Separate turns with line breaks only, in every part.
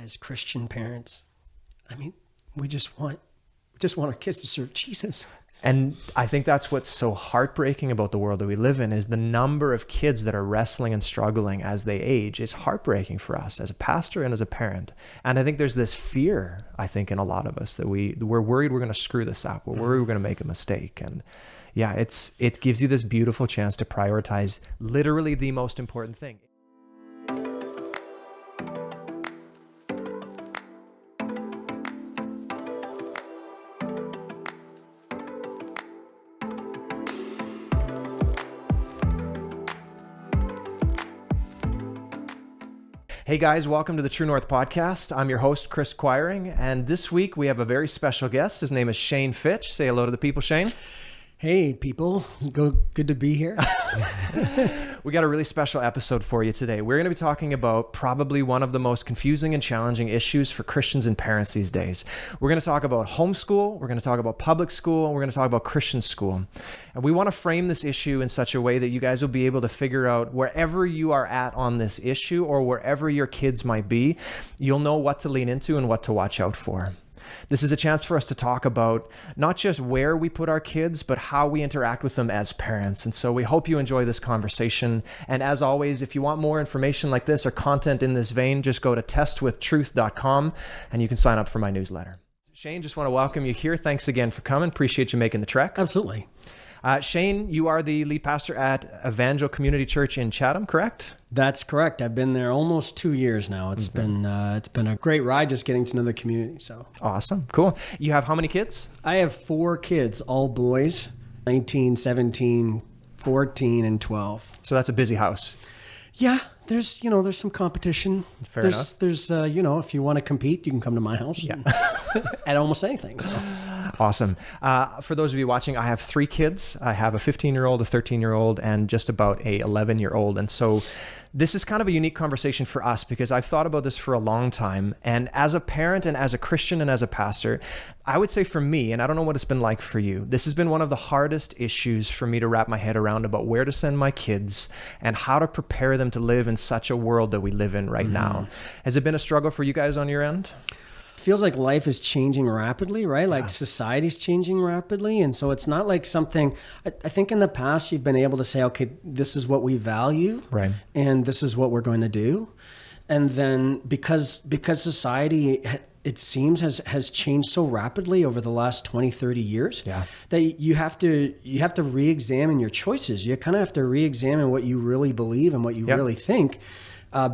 as Christian parents, I mean, we just want our kids to serve Jesus.
And I think that's what's so heartbreaking about the world that we live in is the number of kids that are wrestling and struggling as they age. It's heartbreaking for us as a pastor and as a parent. And I think there's this fear, I think, in a lot of us that we're worried we're going to screw this up. We're worried we're going to make a mistake. And yeah, it gives you this beautiful chance to prioritize literally the most important thing. Hey guys, welcome to the True North podcast. I'm your host, Chris Quiring, and this week we have a very special guest. His name is Shane Fitch. Say hello to the people, Shane.
Hey people, good to be here.
We got a really special episode for you today. We're going to be talking about probably one of the most confusing and challenging issues for Christians and parents these days. We're going to talk about homeschool, we're going to talk about public school, and we're going to talk about Christian school. And we want to frame this issue in such a way that you guys will be able to figure out wherever you are at on this issue or wherever your kids might be, you'll know what to lean into and what to watch out for. This is a chance for us to talk about not just where we put our kids, but how we interact with them as parents. And so we hope you enjoy this conversation. And as always, if you want more information like this or content in this vein, just go to testwithtruth.com and you can sign up for my newsletter. Shane, just want to welcome you here. Thanks again for coming. Appreciate you making the trek.
Absolutely.
Shane, you are the lead pastor at Evangel Community Church in Chatham, correct?
That's correct. I've been there almost 2 years now. It's been a great ride just getting to know the community. So
awesome. Cool. You have how many kids?
I have 4 kids, all boys, 19, 17, 14, and 12.
So that's a busy house.
Yeah, there's some competition.
Fair enough.
There's if you want to compete, you can come to my house.
Yeah.
At almost anything. So.
Awesome. For those of you watching, I have 3 kids. I have a 15-year-old, a 13-year-old, and just about a 11-year-old. And so this is kind of a unique conversation for us because I've thought about this for a long time. And as a parent and as a Christian and as a pastor, I would say for me, and I don't know what it's been like for you, this has been one of the hardest issues for me to wrap my head around about where to send my kids and how to prepare them to live in such a world that we live in right now. Has it been a struggle for you guys on your end?
Feels like life is changing rapidly, right? Like society's changing rapidly. And so it's not like something, I think in the past you've been able to say, okay, this is what we value,
right? And
this is what we're going to do. And then because society, it seems has changed so rapidly over the last 20, 30 years that you have to re-examine your choices. You kind of have to re-examine what you really believe and what you really think.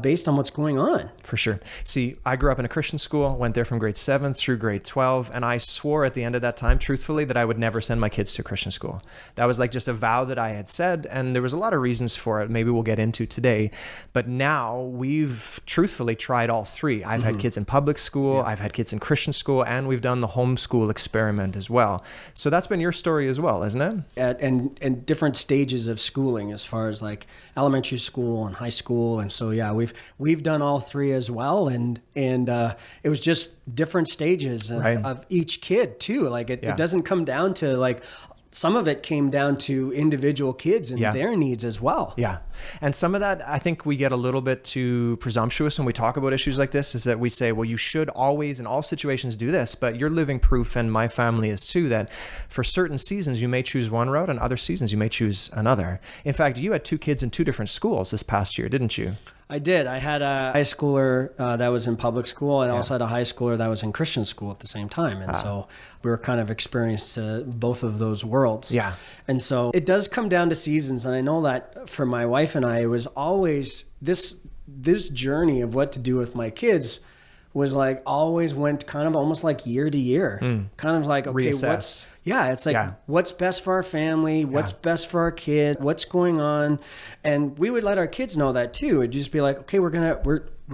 Based on what's going on.
For sure. See, I grew up in a Christian school, went there from grade 7 through grade 12, and I swore at the end of that time, truthfully, that I would never send my kids to a Christian school. That was like just a vow that I had said, and there was a lot of reasons for it, maybe we'll get into today. But now we've truthfully tried all 3. I've had kids in public school, I've had kids in Christian school, and we've done the homeschool experiment as well. So that's been your story as well, isn't it?
And different stages of schooling as far as like elementary school and high school. And so, we've done all 3 as well, and it was just different stages of each kid too. Like it doesn't come down to like, some of it came down to individual kids and their needs as well.
Yeah. And some of that, I think we get a little bit too presumptuous when we talk about issues like this, is that we say, well, you should always in all situations do this, but you're living proof, and my family is too, that for certain seasons you may choose one route and other seasons you may choose another. In fact, you had 2 kids in 2 different schools this past year, didn't you?
I did. I had a high schooler that was in public school, and also had a high schooler that was in Christian school at the same time. And so we were kind of experienced both of those worlds.
Yeah.
And so it does come down to seasons. And I know that for my wife and I, it was always this journey of what to do with my kids was like always went kind of almost like year to year, kind of like, okay,
reassess.
What's best for our family? What's best for our kids? What's going on? And we would let our kids know that too. It'd just be like, okay, we're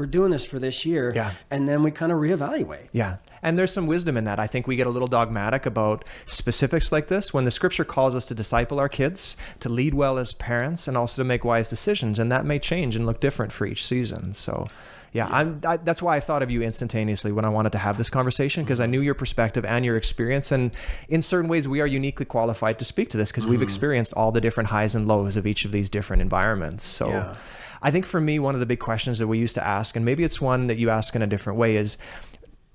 doing this for this year.
Yeah.
And then we kind of reevaluate.
Yeah. And there's some wisdom in that. I think we get a little dogmatic about specifics like this when the scripture calls us to disciple our kids, to lead well as parents, and also to make wise decisions. And that may change and look different for each season. So Yeah, that's why I thought of you instantaneously when I wanted to have this conversation, because I knew your perspective and your experience. And in certain ways, we are uniquely qualified to speak to this because we've experienced all the different highs and lows of each of these different environments. So I think for me, one of the big questions that we used to ask, and maybe it's one that you ask in a different way, is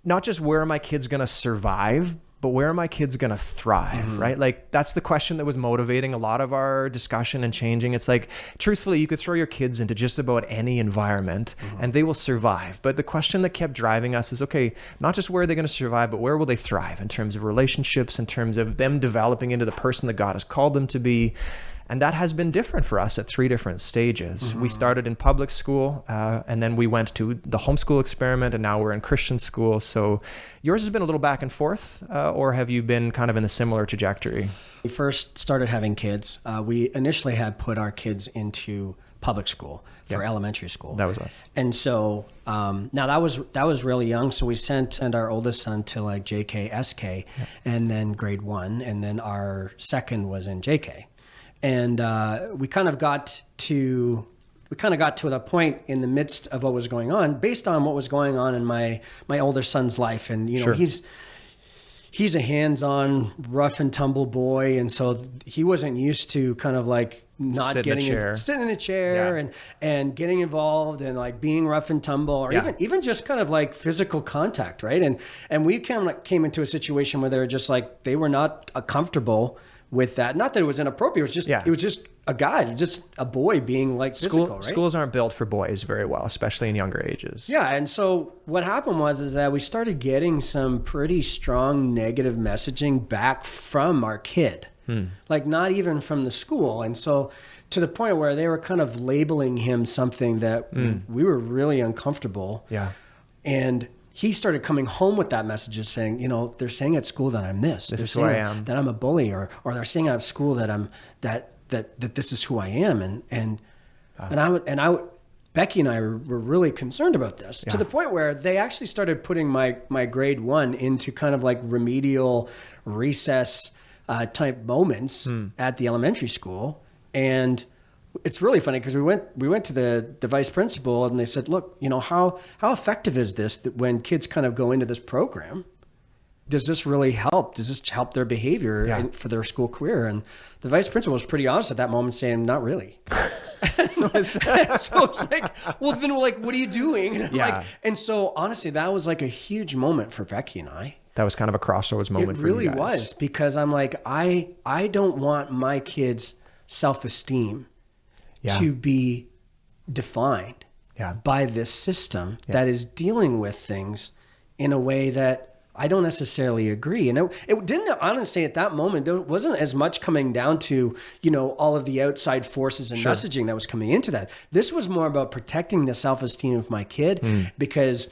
not just where are my kids going to survive, but where are my kids going to thrive, right? Like that's the question that was motivating a lot of our discussion and changing. It's like, truthfully, you could throw your kids into just about any environment and they will survive. But the question that kept driving us is, okay, not just where are they going to survive, but where will they thrive in terms of relationships, in terms of them developing into the person that God has called them to be. And that has been different for us at 3 different stages. We started in public school, and then we went to the homeschool experiment, and now we're in Christian school. So yours has been a little back and forth, or have you been kind of in a similar trajectory?
We first started having kids. We initially had put our kids into public school for elementary school.
That was us.
And so now that was really young. So we sent our oldest son to like JK, SK, and then grade 1, and then our second was in JK. And we kind of got to the point in the midst of what was going on, based on what was going on in my older son's life. And you know, he's a hands-on, rough and tumble boy, and so he wasn't used to kind of like not sitting in a chair and getting involved and like being rough and tumble, or even just kind of like physical contact, right? And we kind of came into a situation where they were just like, they were not comfortable with that. Not that it was inappropriate. It was just a guy, just a boy being like physical, right?
Schools aren't built for boys very well, especially in younger ages.
Yeah. And so what happened was that we started getting some pretty strong negative messaging back from our kid, like not even from the school. And so to the point where they were kind of labeling him something that we were really uncomfortable. Yeah. And he started coming home with that message saying, you know, they're saying at school that I'm this. They're saying who I am. That I'm a bully, or they're saying at school that I'm that this is who I am. And Becky and I were really concerned about this, to the point where they actually started putting my grade 1 into kind of like remedial recess type moments at the elementary school. And it's really funny because we went to the vice principal and they said, look, you know, how effective is this that when kids kind of go into this program? Does this really help? Does this help their behavior for their school career? And the vice principal was pretty honest at that moment, saying, not really. So it's like, well, then like, what are you doing? And so honestly, that was like a huge moment for Becky and I.
That was kind of a crossroads moment for you guys. It really was,
because I'm like, I don't want my kids' self-esteem to be defined by this system that is dealing with things in a way that I don't necessarily agree. And it didn't, honestly, at that moment, there wasn't as much coming down to, you know, all of the outside forces and messaging that was coming into that. This was more about protecting the self-esteem of my kid because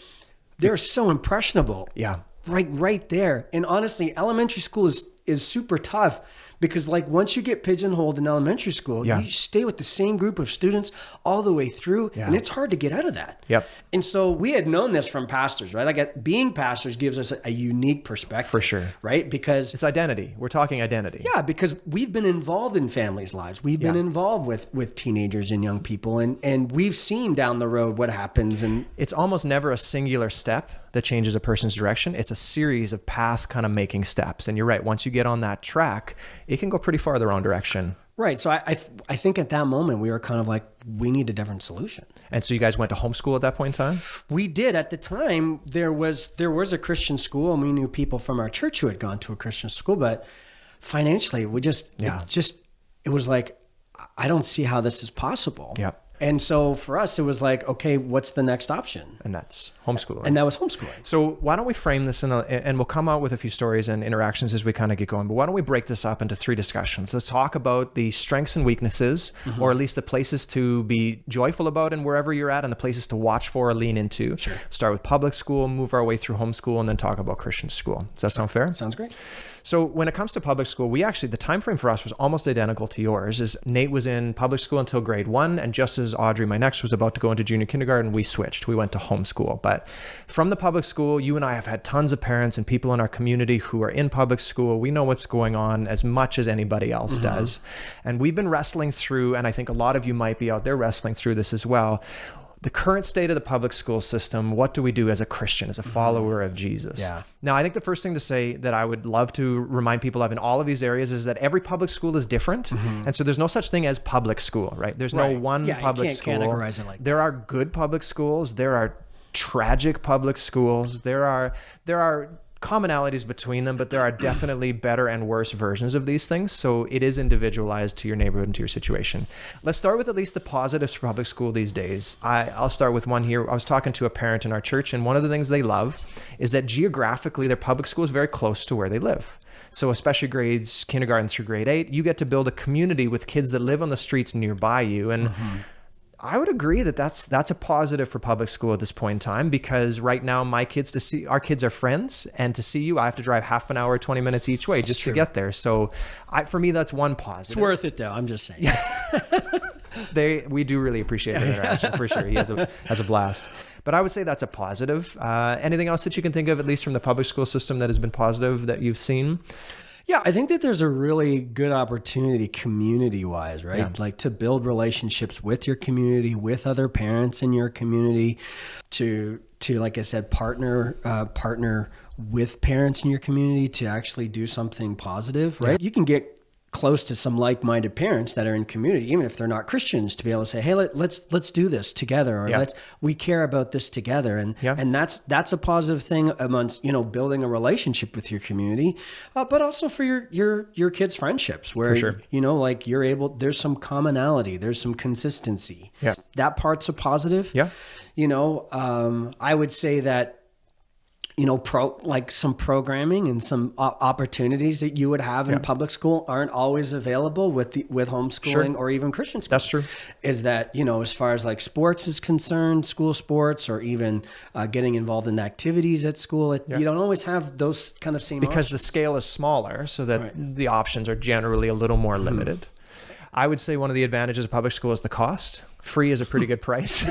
they're so impressionable. Yeah. Right there. And honestly, elementary school is super tough. Because like once you get pigeonholed in elementary school, you stay with the same group of students all the way through, and it's hard to get out of that. Yep. And so we had known this from pastors, right? Like being pastors gives us a unique perspective. For sure. Right? Because
it's identity. We're talking identity.
Yeah, because we've been involved in families' lives. We've been involved with teenagers and young people, and we've seen down the road what happens. And
it's almost never a singular step that changes a person's direction. It's a series of path kind of making steps. And you're right. Once you get on that track, it can go pretty far the wrong direction.
Right. So I think at that moment we were kind of like, we need a different solution.
And so you guys went to homeschool at that point in time?
We did. At the time, there was a Christian school, and we knew people from our church who had gone to a Christian school, but financially it was like, I don't see how this is possible. Yeah. And so for us, it was like, okay, what's the next option?
And that's homeschooling.
And that was homeschooling.
So why don't we frame this and we'll come out with a few stories and interactions as we kind of get going, but why don't we break this up into 3 discussions? Let's talk about the strengths and weaknesses, or at least the places to be joyful about and wherever you're at, and the places to watch for or lean into. Sure. Start with public school, move our way through homeschool, and then talk about Christian school. Does that sound fair?
Sounds great.
So when it comes to public school, the time frame for us was almost identical to yours. Is Nate was in public school until grade 1, and just as Audrey, my next, was about to go into junior kindergarten, we switched. We went to homeschool. But from the public school, you and I have had tons of parents and people in our community who are in public school. We know what's going on as much as anybody else does. And we've been wrestling through, and I think a lot of you might be out there wrestling through this as well, the current state of the public school system, what do we do as a Christian, as a follower of Jesus?
Yeah.
Now, I think the first thing to say that I would love to remind people of in all of these areas is that every public school is different. And so there's no such thing as public school, right? There's no one public school.
Categorize it like
there are good public schools. There are tragic public schools. There are commonalities between them, but there are definitely better and worse versions of these things. So it is individualized to your neighborhood and to your situation. Let's start with at least the positives for public school these days. I'll start with one here. I was talking to a parent in our church, and one of the things they love is that geographically their public school is very close to where they live. So especially grades kindergarten through grade 8, you get to build a community with kids that live on the streets nearby you. And I would agree that that's a positive for public school at this point in time, because right now our kids are friends, and to see you, I have to drive half an hour, 20 minutes each way just to get there. So for me, that's one positive.
It's worth it though. I'm just saying.
We do really appreciate the interaction for sure. He has a blast. But I would say that's a positive. Anything else that you can think of, at least from the public school system, that has been positive that you've seen?
Yeah, I think that there's a really good opportunity community-wise, right?
Yeah.
Like to build relationships with your community, with other parents in your community, to like I said, partner with parents in your community to actually do something positive, right? You can get close to some like-minded parents that are in community, even if they're not Christians, to be able to say, hey, let's do this together, or we care about this together. And that's a positive thing amongst, building a relationship with your community, but also for your kids' friendships where, like you're able, there's some commonality, there's some consistency.
Yeah.
That part's a positive.
Yeah.
I would say that, like some programming and some opportunities that you would have in public school aren't always available with homeschooling or even Christian school.
That's true.
Is that, as far as like sports is concerned, school sports, or even getting involved in activities at school, you don't always have those kind of same
because
options.
The scale is smaller, so that the options are generally a little more limited. I would say one of the advantages of public school is the cost. Free is a pretty good price.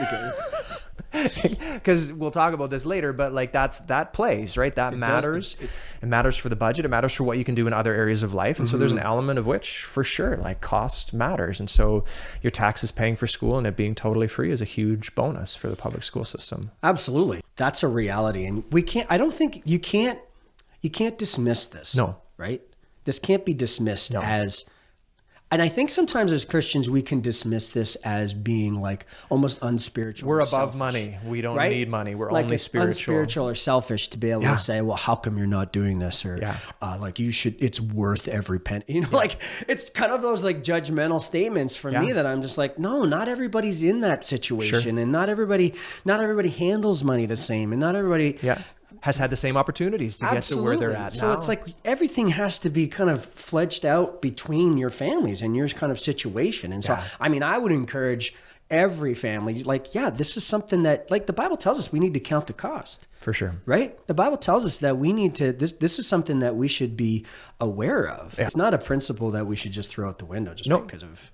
Because we'll talk about this later, but like that plays, right? That matters. It matters for the budget. It matters for what you can do in other areas of life. And so there's an element of which, for sure, like cost matters. And so your taxes paying for school and it being totally free is a huge bonus for the public school system.
Absolutely. That's a reality. And you can't dismiss this.
No.
Right? This can't be dismissed as... And I think sometimes as Christians, we can dismiss this as being like almost unspiritual.
We're above money. We don't need money. We're like only spiritual.
Unspiritual or selfish to be able to say, well, how come you're not doing this? Or like you should, it's worth every penny. Like it's kind of those like judgmental statements for me that I'm just like, no, not everybody's in that situation. And not everybody handles money the same. And not everybody...
has had the same opportunities to get to where they're at now.
So it's like everything has to be kind of fledged out between your families and your kind of situation. And so, I would encourage every family, like, this is something that, like the Bible tells us, we need to count the cost.
For sure.
Right? The Bible tells us that we need to, this is something that we should be aware of. It's not a principle that we should just throw out the window because of...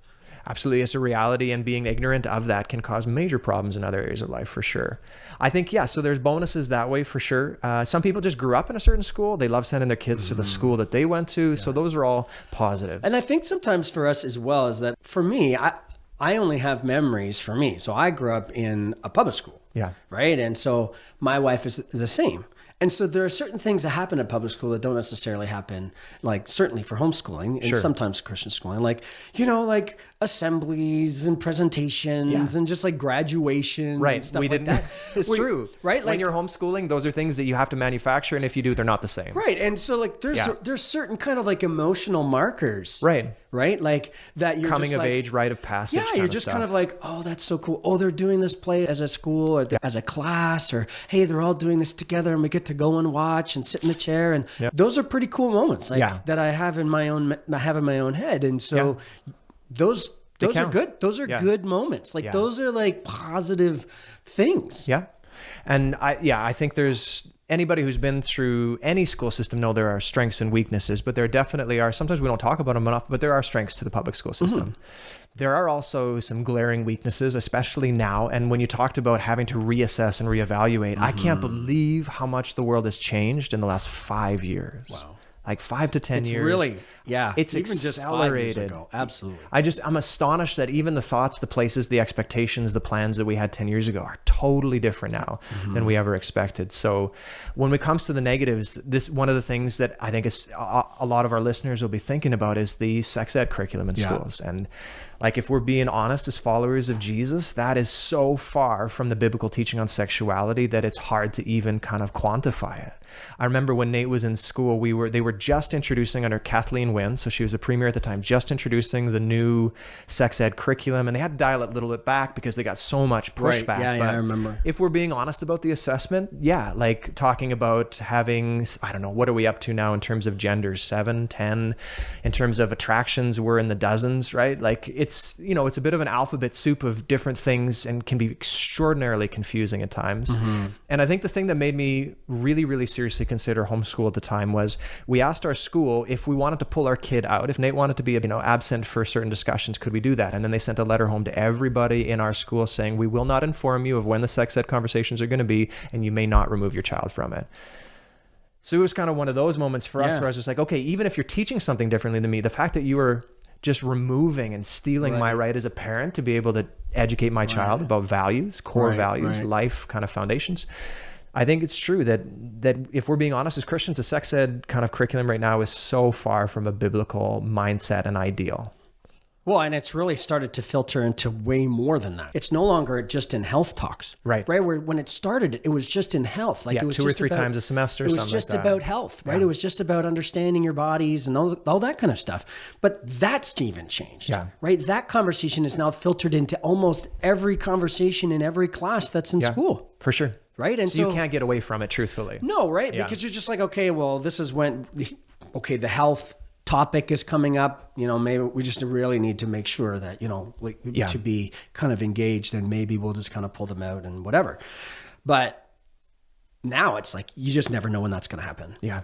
Absolutely. It's a reality, and being ignorant of that can cause major problems in other areas of life, for sure. I think, so there's bonuses that way, for sure. Some people just grew up in a certain school. They love sending their kids to the school that they went to. So those are all positives.
And I think sometimes for us as well is that for me, I only have memories for me. So I grew up in a public school. Yeah. Right. And so my wife is the same. And so there are certain things that happen at public school that don't necessarily happen, like certainly for homeschooling and sometimes Christian schooling, like, like assemblies and presentations and just like graduations and stuff like that.
It's true.
Right?
When you're homeschooling, those are things that you have to manufacture. And if you do, they're not the same.
Right. And so like there's certain kind of like emotional markers. Right. Like that you're
coming
just
of age, rite of passage.
Yeah. You're just kind of like, oh, that's so cool. Oh, they're doing this play as a school or as a class, or, hey, they're all doing this together and we get to go and watch and sit in the chair. And those are pretty cool moments that I have in my own head. And so those are good. Those are good moments. Like those are like positive things.
Yeah. And I think there's anybody who's been through any school system know there are strengths and weaknesses, but there definitely are, sometimes we don't talk about them enough, but there are strengths to the public school system. There are also some glaring weaknesses, especially now. And when you talked about having to reassess and reevaluate, I can't believe how much the world has changed in the last 5 years. Wow. Like 5 to 10 years.
Yeah.
It's
even
accelerated.
Just 5 years ago. Absolutely.
I'm astonished that even the thoughts, the places, the expectations, the plans that we had 10 years ago are totally different now than we ever expected. So when it comes to the negatives, one of the things that I think is a lot of our listeners will be thinking about is the sex ed curriculum in schools. And like, if we're being honest as followers of Jesus, that is so far from the biblical teaching on sexuality that it's hard to even kind of quantify it. I remember when Nate was in school, they were just introducing under Kathleen Wynne, so she was a premier at the time, just introducing the new sex ed curriculum, and they had to dial it a little bit back because they got so much pushback.
Right. Yeah, I remember.
If we're being honest about the assessment, like talking about having, I don't know, what are we up to now in terms of genders, 7, 10, in terms of attractions, we're in the dozens, right? Like it's a bit of an alphabet soup of different things and can be extraordinarily confusing at times. And I think the thing that made me really, really seriously consider homeschool at the time was we asked our school if we wanted to pull our kid out. If Nate wanted to be absent for certain discussions, could we do that? And then they sent a letter home to everybody in our school saying, we will not inform you of when the sex ed conversations are going to be, and you may not remove your child from it. So it was kind of one of those moments for us where I was just like, okay, even if you're teaching something differently than me, the fact that you were just removing and stealing my right as a parent to be able to educate my child about values, core values, life kind of foundations. I think it's true that if we're being honest as Christians, the sex ed kind of curriculum right now is so far from a biblical mindset and ideal.
Well, and it's really started to filter into way more than that. It's no longer just in health talks.
Right.
Where when it started, it was just in health. Like it was
2 or 3 times a semester.
It was just about health, right? It was just about understanding your bodies and all that kind of stuff. But that's even changed, right? That conversation is now filtered into almost every conversation in every class that's in school.
For sure.
Right. And
so you can't get away from it, truthfully.
No, right? Yeah. Because you're just like, okay, well, this is when, the health topic is coming up, maybe we just really need to make sure that, to be kind of engaged, and maybe we'll just kind of pull them out and whatever. But now it's like, you just never know when that's going to happen.
Yeah.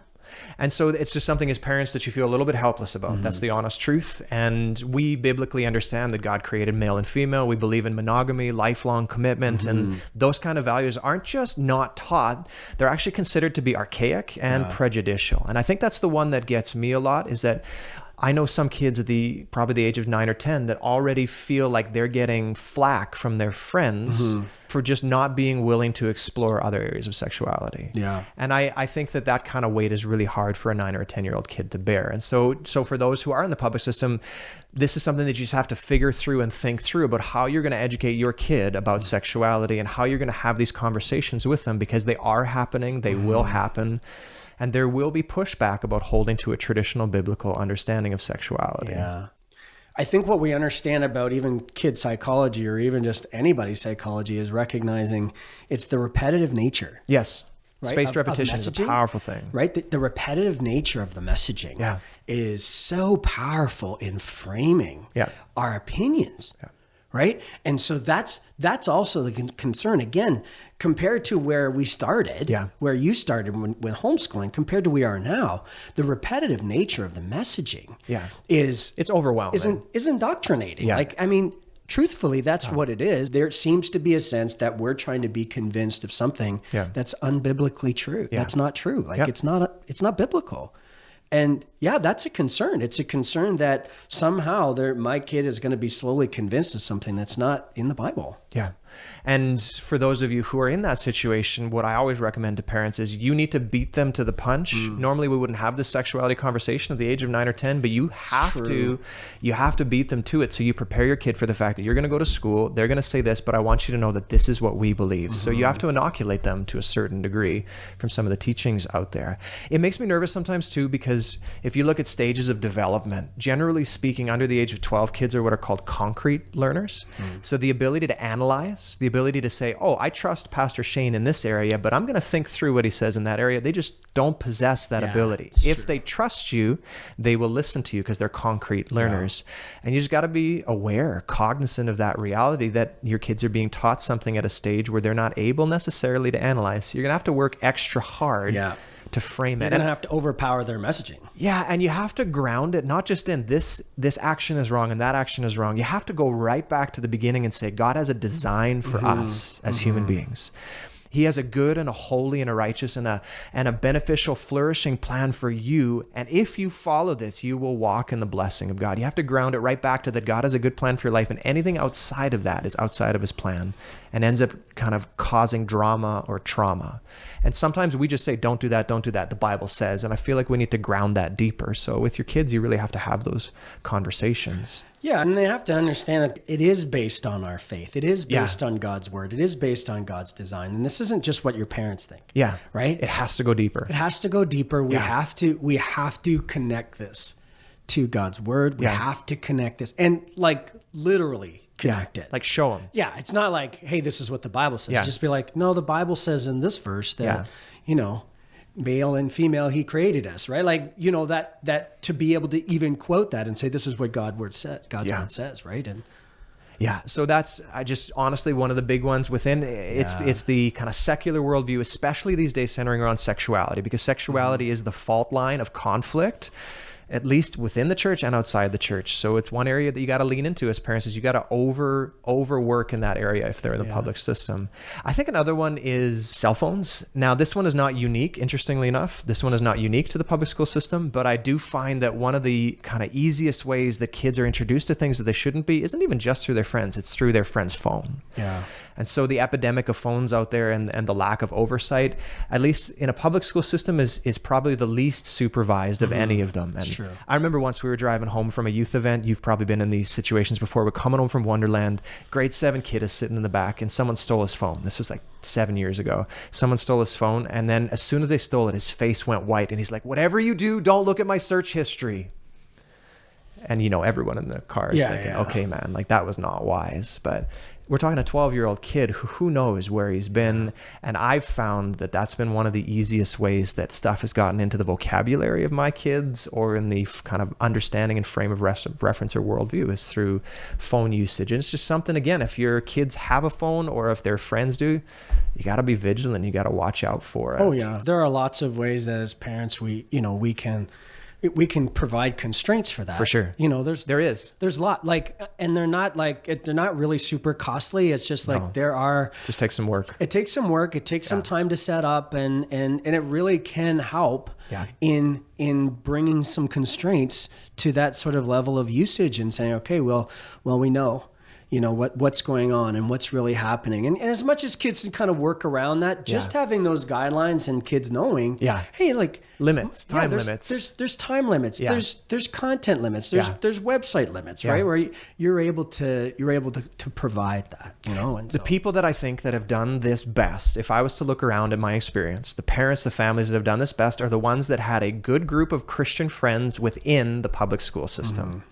And so it's just something as parents that you feel a little bit helpless about. That's the honest truth. And we biblically understand that God created male and female. We believe in monogamy, lifelong commitment, and those kind of values aren't just not taught. They're actually considered to be archaic and prejudicial. And I think that's the one that gets me a lot, is that I know some kids at probably the age of 9 or 10 that already feel like they're getting flack from their friends for just not being willing to explore other areas of sexuality.
Yeah.
And I think that kind of weight is really hard for a 9 or a 10-year-old kid to bear. And so for those who are in the public system, this is something that you just have to figure through and think through about how you're going to educate your kid about sexuality and how you're going to have these conversations with them, because they are happening, they will happen. And there will be pushback about holding to a traditional biblical understanding of sexuality.
Yeah. I think what we understand about even kid psychology, or even just anybody's psychology, is recognizing it's the repetitive nature.
Yes.
Right?
Spaced repetition is a powerful thing.
Right? The repetitive nature of the messaging is so powerful in framing our opinions. Yeah. Right. And so that's also the concern, again, compared to where we started, where you started when homeschooling, compared to where we are now. The repetitive nature of the messaging it's
overwhelming.
Is indoctrinating. Like, I mean, truthfully, that's what it is. There seems to be a sense that we're trying to be convinced of something that's unbiblically true. That's not true. Like it's not biblical. And that's a concern. It's a concern that somehow my kid is going to be slowly convinced of something that's not in the Bible.
Yeah. And for those of you who are in that situation, what I always recommend to parents is you need to beat them to the punch. Normally we wouldn't have this sexuality conversation at the age of 9 or 10, but you have to beat them to it. So you prepare your kid for the fact that you're going to go to school, they're going to say this, but I want you to know that this is what we believe. So you have to inoculate them to a certain degree from some of the teachings out there. It makes me nervous sometimes too, because if you look at stages of development, generally speaking, under the age of 12, kids are what are called concrete learners. So the ability to analyze, the ability to say, oh, I trust Pastor Shane in this area, but I'm going to think through what he says in that area. They just don't possess that ability. If they trust you, they will listen to you because they're concrete learners. And you just got to be aware, cognizant of that reality that your kids are being taught something at a stage where they're not able necessarily to analyze. You're going to have to work extra hard to frame it.
You're going to have to overpower their messaging.
Yeah, and you have to ground it, not just in this action is wrong and that action is wrong. You have to go right back to the beginning and say, God has a design for us as human beings. He has a good and a holy and a righteous and a beneficial, flourishing plan for you. And if you follow this, you will walk in the blessing of God. You have to ground it right back to that God has a good plan for your life, and anything outside of that is outside of his plan and ends up kind of causing drama or trauma. And sometimes we just say, don't do that, don't do that. The Bible says, and I feel like we need to ground that deeper. So with your kids, you really have to have those conversations.
Yeah, and they have to understand that it is based on our faith. It is based on God's word. It is based on God's design. And this isn't just what your parents think.
Yeah.
Right?
It has to go deeper.
It has to go deeper. We have to connect this to God's word. We have to connect this and like literally connect it.
Like show them.
Yeah. It's not like, hey, this is what the Bible says. Just be like, no, the Bible says in this verse that, male and female, he created us, right? Like, that to be able to even quote that and say, this is what God's word says, right? And
so that's honestly one of the big ones within it's the kind of secular worldview, especially these days centering around sexuality, because sexuality is the fault line of conflict, at least within the church and outside the church. So it's one area that you got to lean into as parents, is you got to overwork in that area if they're in the public system. I think another one is cell phones. Now, this one is not unique. Interestingly enough, this one is not unique to the public school system, but I do find that one of the kind of easiest ways that kids are introduced to things that they shouldn't be isn't even just through their friends. It's through their friend's phone. Yeah. And so the epidemic of phones out there and the lack of oversight, at least in a public school system, is probably the least supervised of any of them. And true. I remember once we were driving home from a youth event. You've probably been in these situations before. We're coming home from Wonderland. Grade 7 kid is sitting in the back and someone stole his phone. This was like 7 years ago. Someone stole his phone. And then as soon as they stole it, his face went white. And he's like, whatever you do, don't look at my search history. And everyone in the car is thinking, okay, man, like that was not wise. But we're talking a 12-year-old kid who knows where he's been. And I've found that that's been one of the easiest ways that stuff has gotten into the vocabulary of my kids, or in the kind of understanding and frame of reference or worldview, is through phone usage. And it's just something, again, if your kids have a phone or if their friends do, you got to be vigilant. You got to watch out for it.
Oh, yeah. There are lots of ways that as parents, we can provide constraints for that.
For sure.
There's a lot, and they're not really super costly. It's just like
just takes some work.
It takes some work. It takes some time to set up, and it really can help in bringing some constraints to that sort of level of usage and saying, okay, well, we know. What's going on and what's really happening. And as much as kids can kind of work around that, just having those guidelines and kids knowing, hey, like
limits, time limits.
There's time limits. There's content limits. There's website limits, right? Where you're able to provide that, And
the people that I think that have done this best, if I was to look around at my experience, the parents, the families that have done this best are the ones that had a good group of Christian friends within the public school system. Mm-hmm.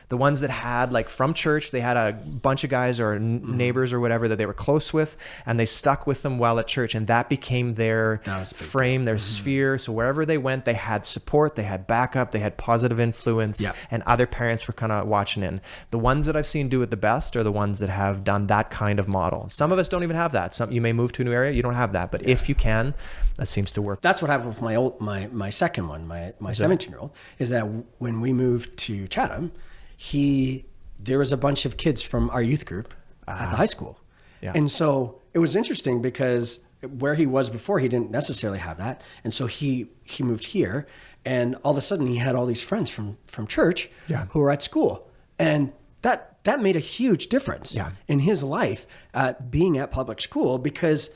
The ones that had, like, from church, they had a bunch of guys or neighbors or whatever that they were close with, and they stuck with them while at church, and that became their frame, their sphere. So wherever they went, they had support, they had backup, they had positive influence, and other parents were kind of watching in. The ones that I've seen do it the best are the ones that have done that kind of model. Some of us don't even have that. You may move to a new area, you don't have that, but if you can, that seems to work.
That's what happened with my second one, my 17-year-old, is that when we moved to Chatham, there was a bunch of kids from our youth group at the high school. Yeah. And so it was interesting because where he was before, he didn't necessarily have that. And so he moved here, and all of a sudden he had all these friends from church who were at school. And that made a huge difference in his life being at public school, because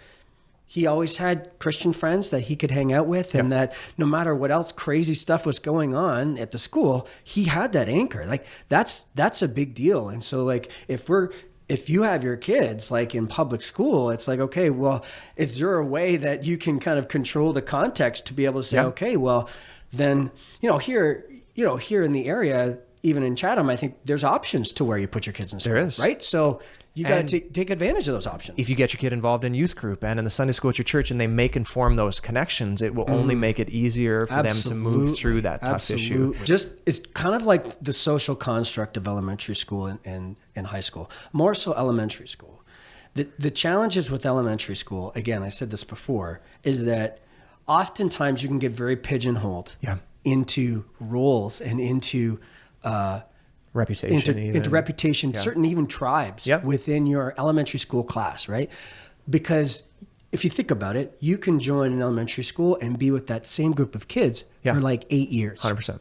he always had Christian friends that he could hang out with, and that no matter what else crazy stuff was going on at the school, he had that anchor. Like that's a big deal. And so, like, if you have your kids like in public school, it's like, okay, well, is there a way that you can kind of control the context to be able to say, okay, well, then, here in the area, even in Chatham, I think there's options to where you put your kids in school. There is. Right? So you got to take advantage of those options.
If you get your kid involved in youth group and in the Sunday school at your church, and they make and form those connections, it will only make it easier for them to move through that tough issue.
It's kind of like the social construct of elementary school and high school, more so elementary school. The challenges with elementary school, again, I said this before, is that oftentimes you can get very pigeonholed into roles and into
reputation,
into reputation, certain even tribes within your elementary school class, right? Because if you think about it, you can join an elementary school and be with that same group of kids for like 8 years.
100%.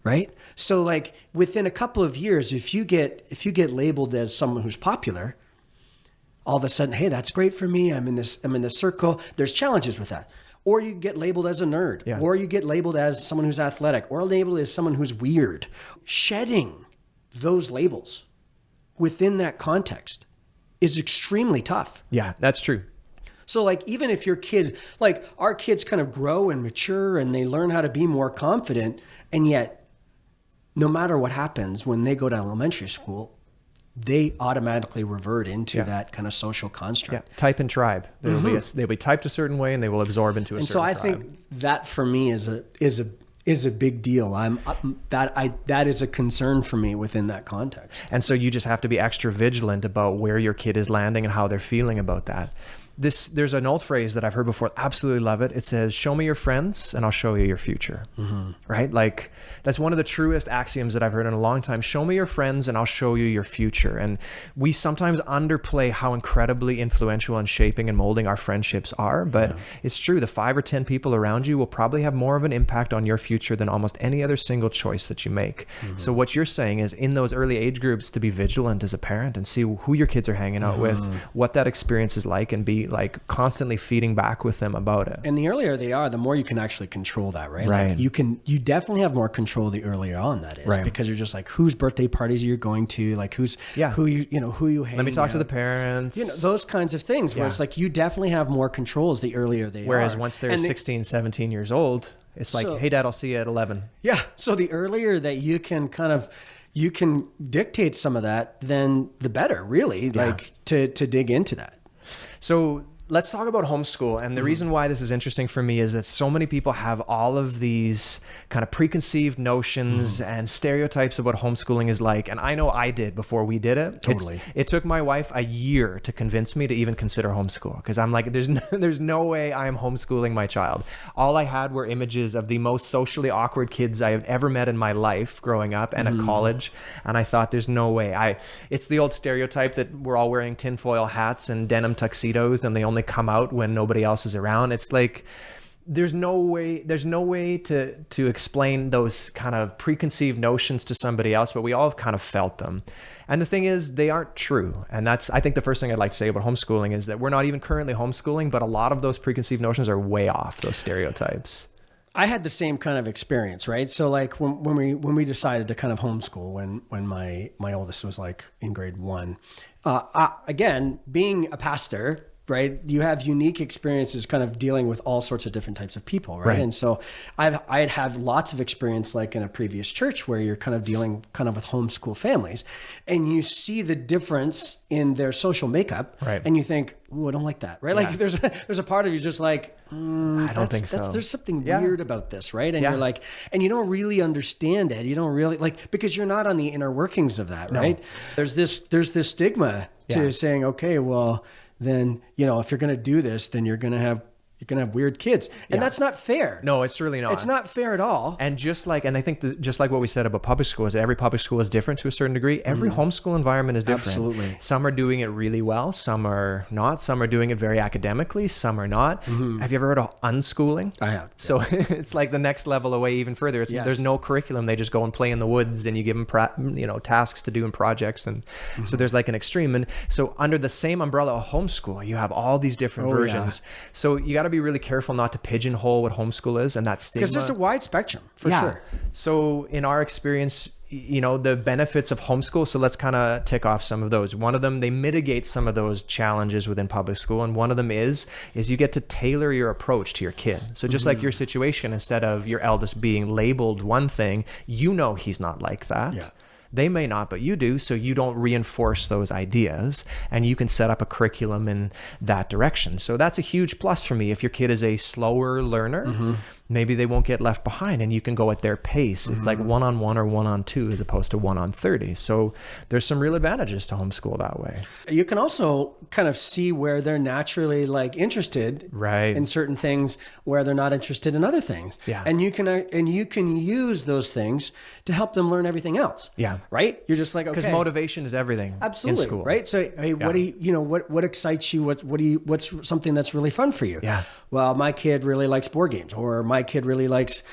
Right? So like within a couple of years, if you get labeled as someone who's popular, all of a sudden, hey, that's great for me. I'm in this circle. There's challenges with that. Or you get labeled as a nerd, or you get labeled as someone who's athletic, or labeled as someone who's weird. Shedding those labels within that context is extremely tough.
Yeah, that's true.
So like, even if your kid, like our kids kind of grow and mature and they learn how to be more confident, and yet no matter what happens when they go to elementary school, they automatically revert into that kind of social construct.
Yeah, type and tribe. They'll be typed a certain way, and they will absorb into a certain tribe.
And so I think that for me is a big deal. That is a concern for me within that context.
And so you just have to be extra vigilant about where your kid is landing and how they're feeling about that. There's an old phrase that I've heard before. Absolutely love it. It says, "Show me your friends, and I'll show you your future." Right? Like that's one of the truest axioms that I've heard in a long time. Show me your friends, and I'll show you your future. And we sometimes underplay how incredibly influential and shaping and molding our friendships are. But it's true. The 5 or 10 people around you will probably have more of an impact on your future than almost any other single choice that you make. So what you're saying is, in those early age groups, to be vigilant as a parent and see who your kids are hanging out with, what that experience is like, and be like constantly feeding back with them about it.
And the earlier they are, the more you can actually control that, right?
Right.
Like you definitely have more control the earlier on that is, because you're just like, whose birthday parties you're going to, like who you hang.
Let me talk to
out.
the parents.
Those kinds of things where it's like you definitely have more controls the earlier they are.
Whereas once they're 16, 17 years old, it's like, hey dad, I'll see you at 11.
Yeah. So the earlier that you can you can dictate some of that, then the better, really, like to dig into that.
So let's talk about homeschool. And the reason why this is interesting for me is that so many people have all of these kind of preconceived notions and stereotypes of what homeschooling is like. And I know I did before we did it.
Totally.
It took my wife a year to convince me to even consider homeschool, because I'm like, there's no way I am homeschooling my child. All I had were images of the most socially awkward kids I have ever met in my life growing up and at college. And I thought, there's no way. It's the old stereotype that we're all wearing tinfoil hats and denim tuxedos, and they only come out when nobody else is around. It's like there's no way to explain those kind of preconceived notions to somebody else, but we all have kind of felt them. And the thing is, they aren't true. And that's, I think, the first thing I'd like to say about homeschooling is that we're not even currently homeschooling, but a lot of those preconceived notions are way off, those stereotypes.
I had the same kind of experience, right? So like when we decided to kind of homeschool, when my oldest was like in grade 1, again, being a pastor, right, you have unique experiences kind of dealing with all sorts of different types of people, right? And so I'd have lots of experience like in a previous church where you're kind of dealing kind of with homeschool families, and you see the difference in their social makeup, and you think, "Ooh, I don't like that," right? Like there's a part of you just like,
I don't think so.
There's something weird about this, right? And you're like, and you don't really understand it. You don't really because you're not on the inner workings of that, right? There's this stigma to saying, okay, well, then, if you're going to do this, then you're going to have weird kids. And that's not fair.
No, it's really not.
It's not fair at all.
And I think just like what we said about public schools, every public school is different to a certain degree. Every homeschool environment is different.
Absolutely.
Some are doing it really well. Some are not. Some are doing it very academically. Some are not. Have you ever heard of unschooling?
I have.
So it's like the next level away even further. There's no curriculum. They just go and play in the woods, and you give them tasks to do and projects. And so there's like an extreme. And so under the same umbrella of homeschool, you have all these different versions. So you got to be really careful not to pigeonhole what homeschool is and that stigma.
Because there's a wide spectrum, for sure.
So in our experience, the benefits of homeschool, so let's kind of tick off some of those. One of them, they mitigate some of those challenges within public school. And one of them is you get to tailor your approach to your kid. So just like your situation, instead of your eldest being labeled one thing, he's not like that. Yeah. They may not, but you do, so you don't reinforce those ideas, and you can set up a curriculum in that direction. So that's a huge plus for me. If your kid is a slower learner, maybe they won't get left behind, and you can go at their pace. It's like 1-on-1 or 1-on-2 as opposed to 1-on-30. So there's some real advantages to homeschool that way.
You can also kind of see where they're naturally like interested in certain things, where they're not interested in other things.
Yeah.
And you can use those things to help them learn everything else.
Yeah.
Right? You're just like, okay.
Because motivation is everything.
Absolutely.
In school.
Right? So, hey, what do you, what excites you? What's something that's really fun for you?
Yeah.
Well, my kid really likes board games, or my kid really likes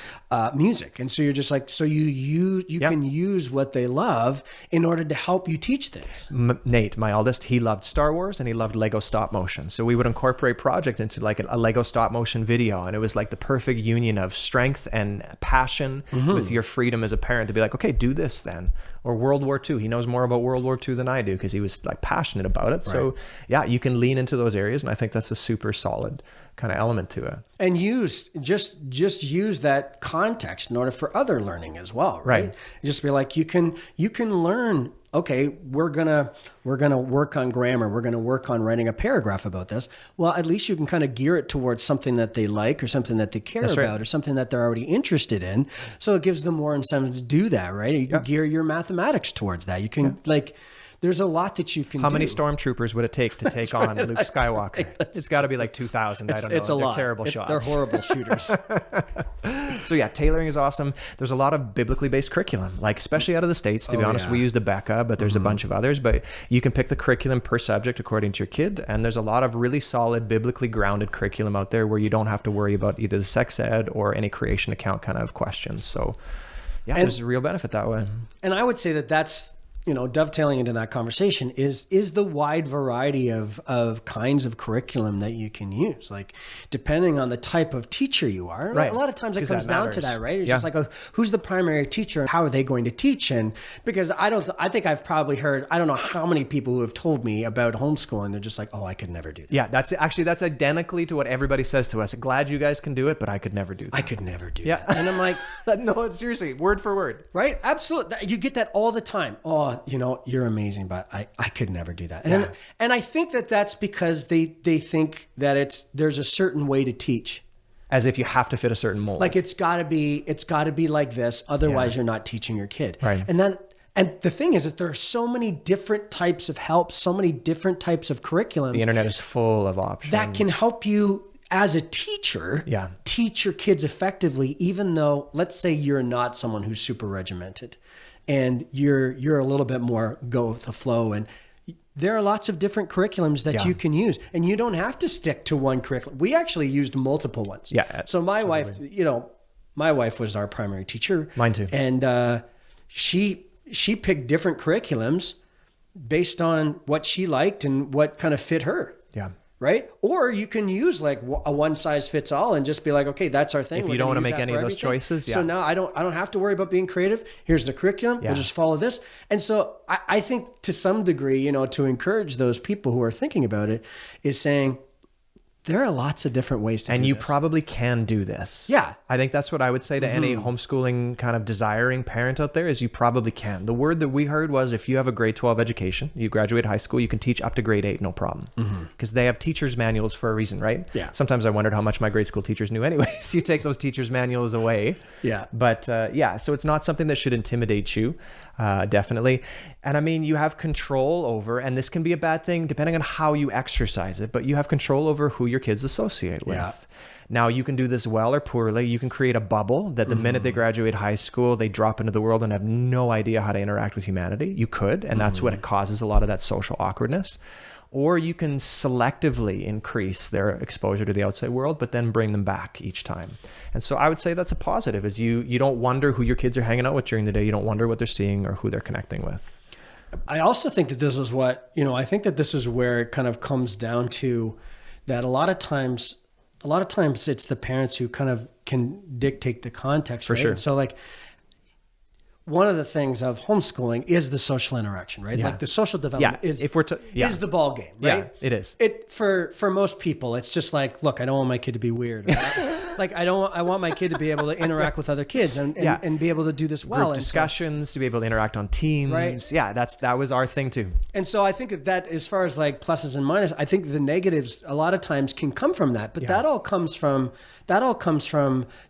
music. And so you're just like, so you can use what they love in order to help you teach things.
Nate, my eldest, he loved Star Wars and he loved Lego stop motion. So we would incorporate project into like a Lego stop motion video. And it was like the perfect union of strength and passion with your freedom as a parent to be like, okay, do this then. Or World War II. He knows more about World War II than I do because he was like passionate about it. So yeah, you can lean into those areas. And I think that's a super solid kind of element to it.
And just use that context in order for other learning as well, right? Just be like, you can learn, okay, we're gonna work on grammar, we're gonna work on writing a paragraph about this. Well, at least you can kind of gear it towards something that they like or something that they care about or something that they're already interested in. So it gives them more incentive to do that, right? You can gear your mathematics towards that. You can there's a lot that you can do.
How many stormtroopers would it take to take on Luke Skywalker? It's got to be like 2,000. I don't know.
It's a lot.
They're terrible shots.
They're horrible shooters.
So yeah, tailoring is awesome. There's a lot of biblically based curriculum, like especially out of the States. To be honest, we used Becca, but there's a bunch of others. But you can pick the curriculum per subject according to your kid. And there's a lot of really solid, biblically grounded curriculum out there where you don't have to worry about either the sex ed or any creation account kind of questions. So yeah, there's a real benefit that way.
And I would say that that's, dovetailing into that conversation is the wide variety of kinds of curriculum that you can use, like depending on the type of teacher you are. A lot of times it comes down to that, right? It's just like, who's the primary teacher? How are they going to teach? And because I think I've probably heard, I don't know how many people who have told me about homeschooling. They're just like, oh, I could never do that.
Yeah, that's identically to what everybody says to us. Glad you guys can do it, but I could never do that.
I could never do that. And I'm like,
no, seriously, word for word.
Right? Absolutely. You get that all the time. Oh, you're amazing, but I could never do that. And I think that that's because they think that there's a certain way to teach.
As if you have to fit a certain mold.
Like it's gotta be like this. Otherwise you're not teaching your kid.
Right.
And the thing is that there are so many different types of help, so many different types of curriculums.
The internet is full of options.
That can help you as a teacher teach your kids effectively, even though, let's say you're not someone who's super regimented. And you're a little bit more go with the flow. And there are lots of different curriculums that you can use. And you don't have to stick to one curriculum. We actually used multiple ones.
Yeah.
So my wife, my wife was our primary teacher.
Mine too.
And she picked different curriculums based on what she liked and what kind of fit her.
Yeah.
Right? Or you can use like a one size fits all and just be like, okay, that's our thing.
If you don't want to make any of those choices.
So now I don't have to worry about being creative. Here's the curriculum. We'll just follow this. And so I think to some degree, to encourage those people who are thinking about it is saying, there are lots of different ways to do this.
And you probably can do this.
Yeah.
I think that's what I would say to any homeschooling kind of desiring parent out there is you probably can. The word that we heard was if you have a grade 12 education, you graduate high school, you can teach up to grade 8, no problem. Because they have teacher's manuals for a reason, right?
Yeah.
Sometimes I wondered how much my grade school teachers knew anyways. You take those teacher's manuals away.
Yeah.
But so it's not something that should intimidate you. Definitely. And I mean, you have control over, and this can be a bad thing depending on how you exercise it, but you have control over who your kids associate with. Yeah. Now you can do this well or poorly. You can create a bubble that the minute they graduate high school, they drop into the world and have no idea how to interact with humanity. You could, and that's what causes a lot of that social awkwardness. Or you can selectively increase their exposure to the outside world, but then bring them back each time. And so I would say that's a positive, is you don't wonder who your kids are hanging out with during the day. You don't wonder what they're seeing or who they're connecting with.
I also think that this is what, I think that this is where it kind of comes down to that a lot of times it's the parents who kind of can dictate the context.
For sure.
So like, one of the things of homeschooling is the social interaction, right?
Yeah.
Like the social development is the ball game, right?
Yeah, it is.
For most people, it's just like, look, I don't want my kid to be weird. like I want my kid to be able to interact with other kids and be able to do this well.
Group discussions, to be able to interact on teams.
Right.
Yeah, that was our thing too.
And so I think that as far as like pluses and minuses, I think the negatives a lot of times can come from that, but that all comes from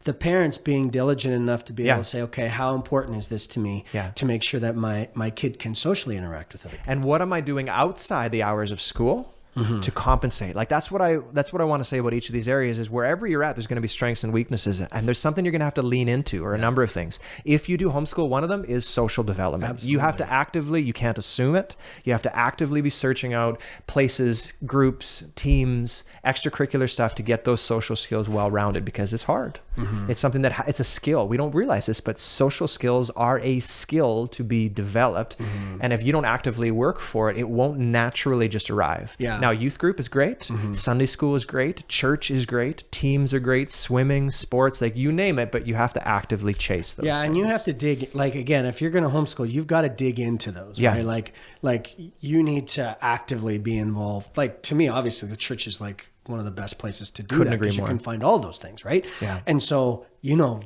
the parents being diligent enough to be able to say, okay, how important is this to me to make sure that my kid can socially interact with other kids?
And what am I doing outside the hours of school to compensate? Like that's what I want to say about each of these areas is wherever you're at, there's going to be strengths and weaknesses, and there's something you're going to have to lean into, or a number of things. If you do homeschool, one of them is social development. Absolutely. You have to actively, you can't assume it. You have to actively be searching out places, groups, teams, extracurricular stuff to get those social skills well-rounded, because it's hard. It's something that it's a skill. We don't realize this, but social skills are a skill to be developed. And if you don't actively work for it, it won't naturally just arrive. Now, youth group is great. Sunday school is great. Church is great. Teams are great. Swimming, sports, like you name it, but you have to actively chase those things.
And you have to dig, like, again, if you're going to homeschool, you've got to dig into those, right? Like you need to actively be involved. Like, to me, obviously the church is like one of the best places to do that, because you can find all those things, right? And so,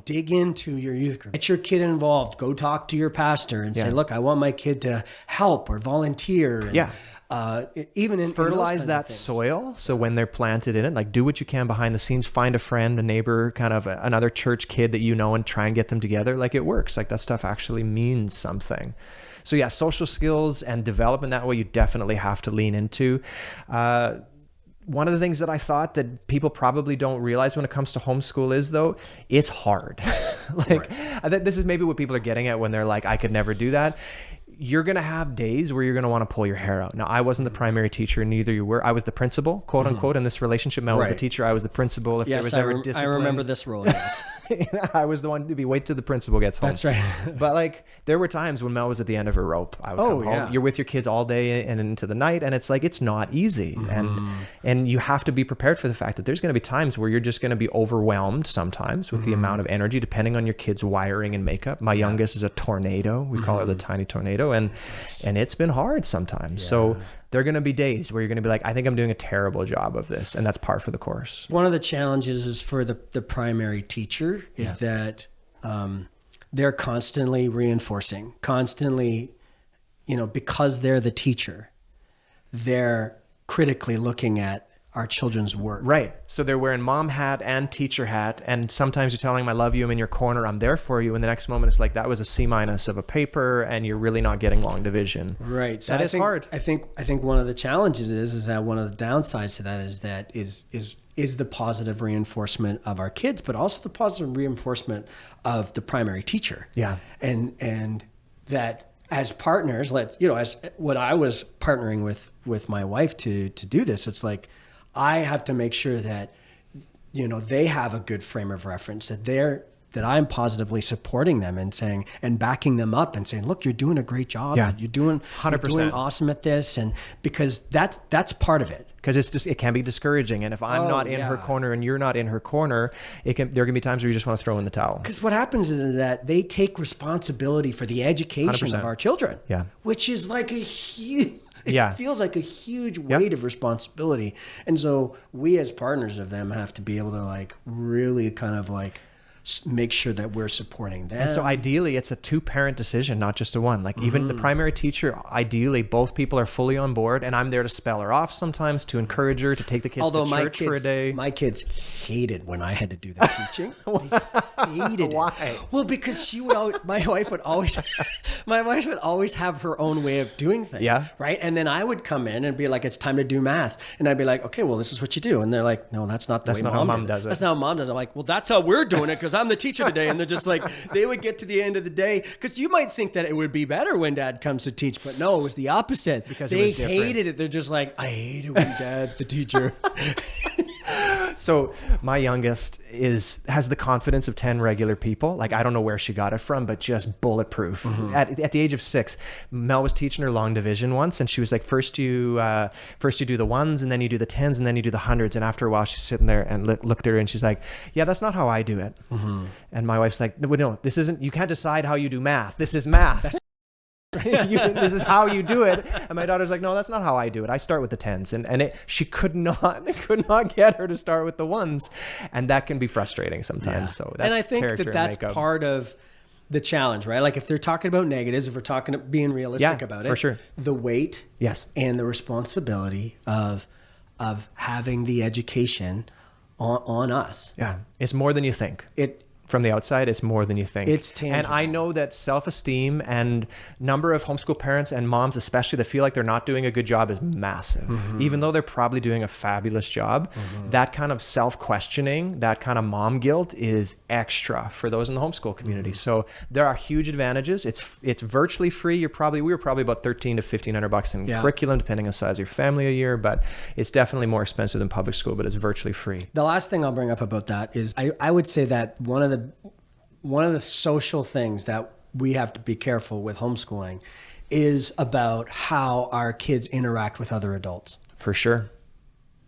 dig into your youth group, get your kid involved, go talk to your pastor and say, look, I want my kid to help or volunteer. And, even in
fertilize that soil. So when they're planted in it, like do what you can behind the scenes, find a friend, a neighbor, kind of another church kid that you know, and try and get them together. Like it works. Like that stuff actually means something. So social skills and development that way, you definitely have to lean into. One of the things that I thought that people probably don't realize when it comes to homeschool is, though, it's hard. I think this is maybe what people are getting at when they're like, I could never do that. You're going to have days where you're going to want to pull your hair out. Now, I wasn't the primary teacher, neither you were. I was the principal, quote unquote, in this relationship. Mel was the teacher. I was the principal. If there was ever discipline.
I remember this role. Yes.
I was the one to wait till the principal gets home.
That's right.
But like, there were times when Mel was at the end of her rope. I would come home. You're with your kids all day and into the night, and it's like, it's not easy. And you have to be prepared for the fact that there's going to be times where you're just going to be overwhelmed sometimes with the amount of energy, depending on your kids' wiring and makeup. My youngest is a tornado. We call her the tiny tornado. And it's been hard sometimes. So there are going to be days where you're going to be like, I think I'm doing a terrible job of this. And that's par for the course. One
of the challenges is for the primary teacher is that they're constantly reinforcing, because they're the teacher, they're critically looking at our children's work.
Right. So they're wearing mom hat and teacher hat. And sometimes you're telling them, I love you, I'm in your corner, I'm there for you. And the next moment it's like, that was a C- of a paper and you're really not getting long division.
Right. So
that is hard.
I think one of the challenges is that one of the downsides to that is the positive reinforcement of our kids, but also the positive reinforcement of the primary teacher.
Yeah.
And that as partners, as what I was partnering with my wife to do this, it's like, I have to make sure that, they have a good frame of reference, that I'm positively supporting them and backing them up and saying, look, you're doing a great job.
Yeah.
You're doing
100%.
You're doing awesome at this. And because that's part of it.
Because it can be discouraging. And if I'm not in her corner and you're not in her corner, there can be times where you just want to throw in the towel.
Because what happens is that they take responsibility for the education
100%.
of our children.
Yeah.
Which is like a huge... It feels like a huge weight of responsibility. And so we as partners of them have to be able to really kind of make sure that we're supporting them.
And so ideally it's a 2-parent decision, not just a one. Even the primary teacher, ideally both people are fully on board, and I'm there to spell her off sometimes, to encourage her, to take the kids to church for a day.
My kids hated when I had to do the teaching. They hated
Why?
it. Well, because my wife would always have her own way of doing things.
Yeah.
Right. And then I would come in and be like, it's time to do math. And I'd be like, okay, well, this is what you do. And they're like, no, that's not how mom does it. That's not how mom does it. I'm like, well, that's how we're doing it, because I'm the teacher today. And they're just like, they would get to the end of the day, because you might think that it would be better when dad comes to teach, but no, it was the opposite.
Because
they hated it. They're just like, I hate it when dad's the teacher.
So my youngest has the confidence of 10 regular people. I don't know where she got it from, but just bulletproof. Mm-hmm. At the age of 6, Mel was teaching her long division once, and she was like, first you do the ones, and then you do the tens, and then you do the hundreds. And after a while, she's sitting there and looked at her, and she's like, yeah, that's not how I do it. Mm-hmm. And my wife's like, no, this isn't. You can't decide how you do math. This is math. This is how you do it. And my daughter's like, no, that's not how I do it. I start with the 10s. And she could not get her to start with the 1s. And that can be frustrating sometimes. So that's,
and I think that's part of the challenge, right? Like if they're talking about negatives, if we're talking being realistic about it,
for sure.
The weight and the responsibility of having the education on us.
Yeah. It's more than you think. From the outside, it's more than you think.
It's tangible.
And I know that self-esteem and number of homeschool parents and moms especially that feel like they're not doing a good job is massive. Even though they're probably doing a fabulous job, that kind of self-questioning, that kind of mom guilt is extra for those in the homeschool community. So there are huge advantages. It's virtually free. We were probably about $1,300 to $1,500 in curriculum, depending on the size of your family a year, but it's definitely more expensive than public school, but it's virtually free.
The last thing I'll bring up about that is I would say that one of the social things that we have to be careful with homeschooling is about how our kids interact with other adults.
For sure.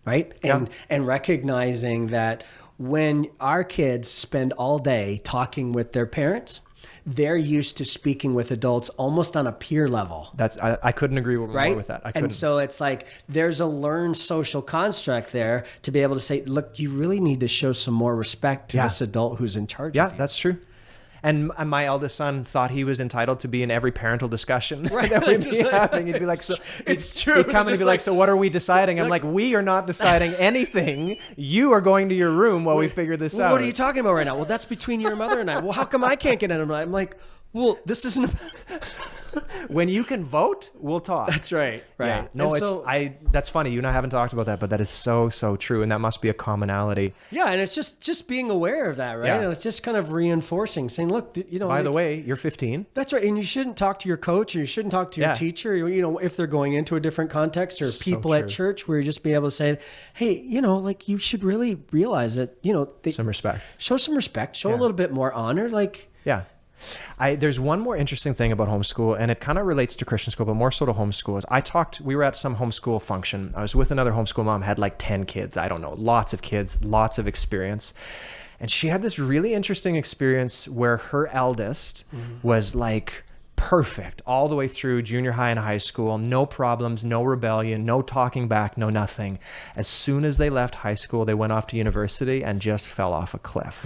Right? And recognizing that when our kids spend all day talking with their parents, they're used to speaking with adults almost on a peer level.
I couldn't agree more with that.
And so it's like there's a learned social construct there to be able to say, look, you really need to show some more respect to this adult who's in charge of you.
Yeah, that's true. And my eldest son thought he was entitled to be in every parental discussion that we'd be having. He'd be like, so
it's true.
He'd come and be like, so what are we deciding? I'm like, we are not deciding anything. You are going to your room while we figure this out.
What are you talking about right now? Well, that's between your mother and I. Well, how come I can't get in? I'm like, well, this isn't.
When you can vote, we'll talk.
That's right. Right.
Yeah. No, that's funny. You and I haven't talked about that, but that is so true. And that must be a commonality.
Yeah. And it's just being aware of that, right? Yeah. And it's just kind of reinforcing, saying, look,
by the way, you're 15.
That's right. And you shouldn't talk to your coach or you shouldn't talk to your teacher, if they're going into a different context or people at church where you just be able to say, hey, like you should really realize that,
some respect.
Show some respect, show a little bit more honor.
There's one more interesting thing about homeschool, and it kind of relates to Christian school, but more so to homeschool. We were at some homeschool function. I was with another homeschool mom, had like 10 kids. I don't know, lots of kids, lots of experience. And she had this really interesting experience where her eldest was like perfect all the way through junior high and high school. No problems, no rebellion, no talking back, no nothing. As soon as they left high school, they went off to university and just fell off a cliff.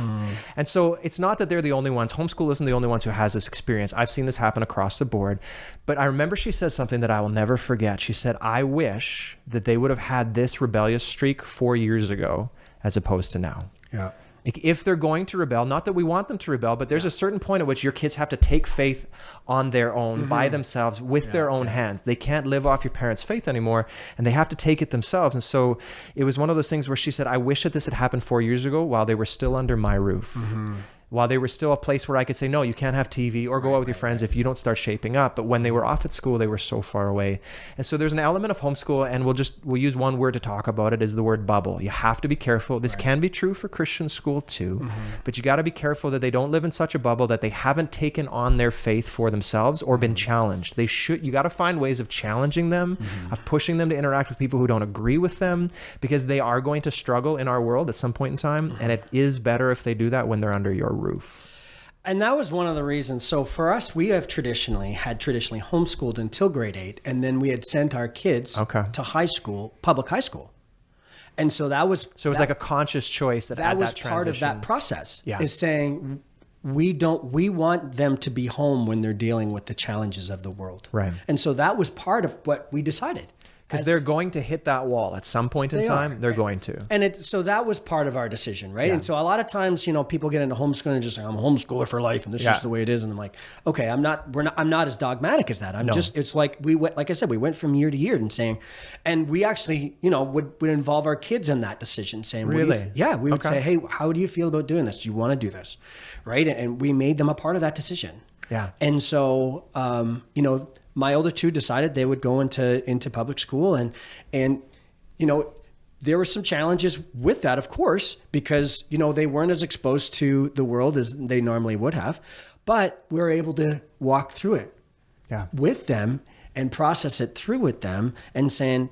And so it's not that they're the only ones. Homeschool isn't the only ones who has this experience. I've seen this happen across the board. But I remember she said something that I will never forget. She said, I wish that they would have had this rebellious streak 4 years ago as opposed to now.
Yeah.
If they're going to rebel, not that we want them to rebel, but there's a certain point at which your kids have to take faith on their own, by themselves, with their own hands. They can't live off your parents' faith anymore, and they have to take it themselves. And so it was one of those things where she said, I wish that this had happened 4 years ago while they were still under my roof. While they were still a place where I could say, no, you can't have TV or go out with your friends if you don't start shaping up. But when they were off at school, they were so far away. And so there's an element of homeschool, and we'll use one word to talk about it, is the word bubble. You have to be careful. This can be true for Christian school too, but you got to be careful that they don't live in such a bubble that they haven't taken on their faith for themselves or been challenged. You got to find ways of challenging them, of pushing them to interact with people who don't agree with them, because they are going to struggle in our world at some point in time. And it is better if they do that when they're under your roof.
And that was one of the reasons. So for us, we have traditionally homeschooled until grade 8, and then we had sent our kids to high school, public high school. And so that was
it was like a conscious choice that
was part of that process. Is saying we want them to be home when they're dealing with the challenges of the world.
Right.
And so that was part of what we decided.
Because they're going to hit that wall at some point in time. They're going to.
And so that was part of our decision, right? Yeah. And so a lot of times, people get into homeschooling and just say, I'm a homeschooler for life, and this is just the way it is. And I'm like, okay, I'm not as dogmatic as that. It's like we went from year to year and saying, and we actually, would involve our kids in that decision, saying,
really?
We would say, hey, how do you feel about doing this? Do you want to do this? Right? And we made them a part of that decision.
Yeah.
And so, my older two decided they would go into public school, and there were some challenges with that, of course, because they weren't as exposed to the world as they normally would have, but we were able to walk through it with them and process it through with them, and saying,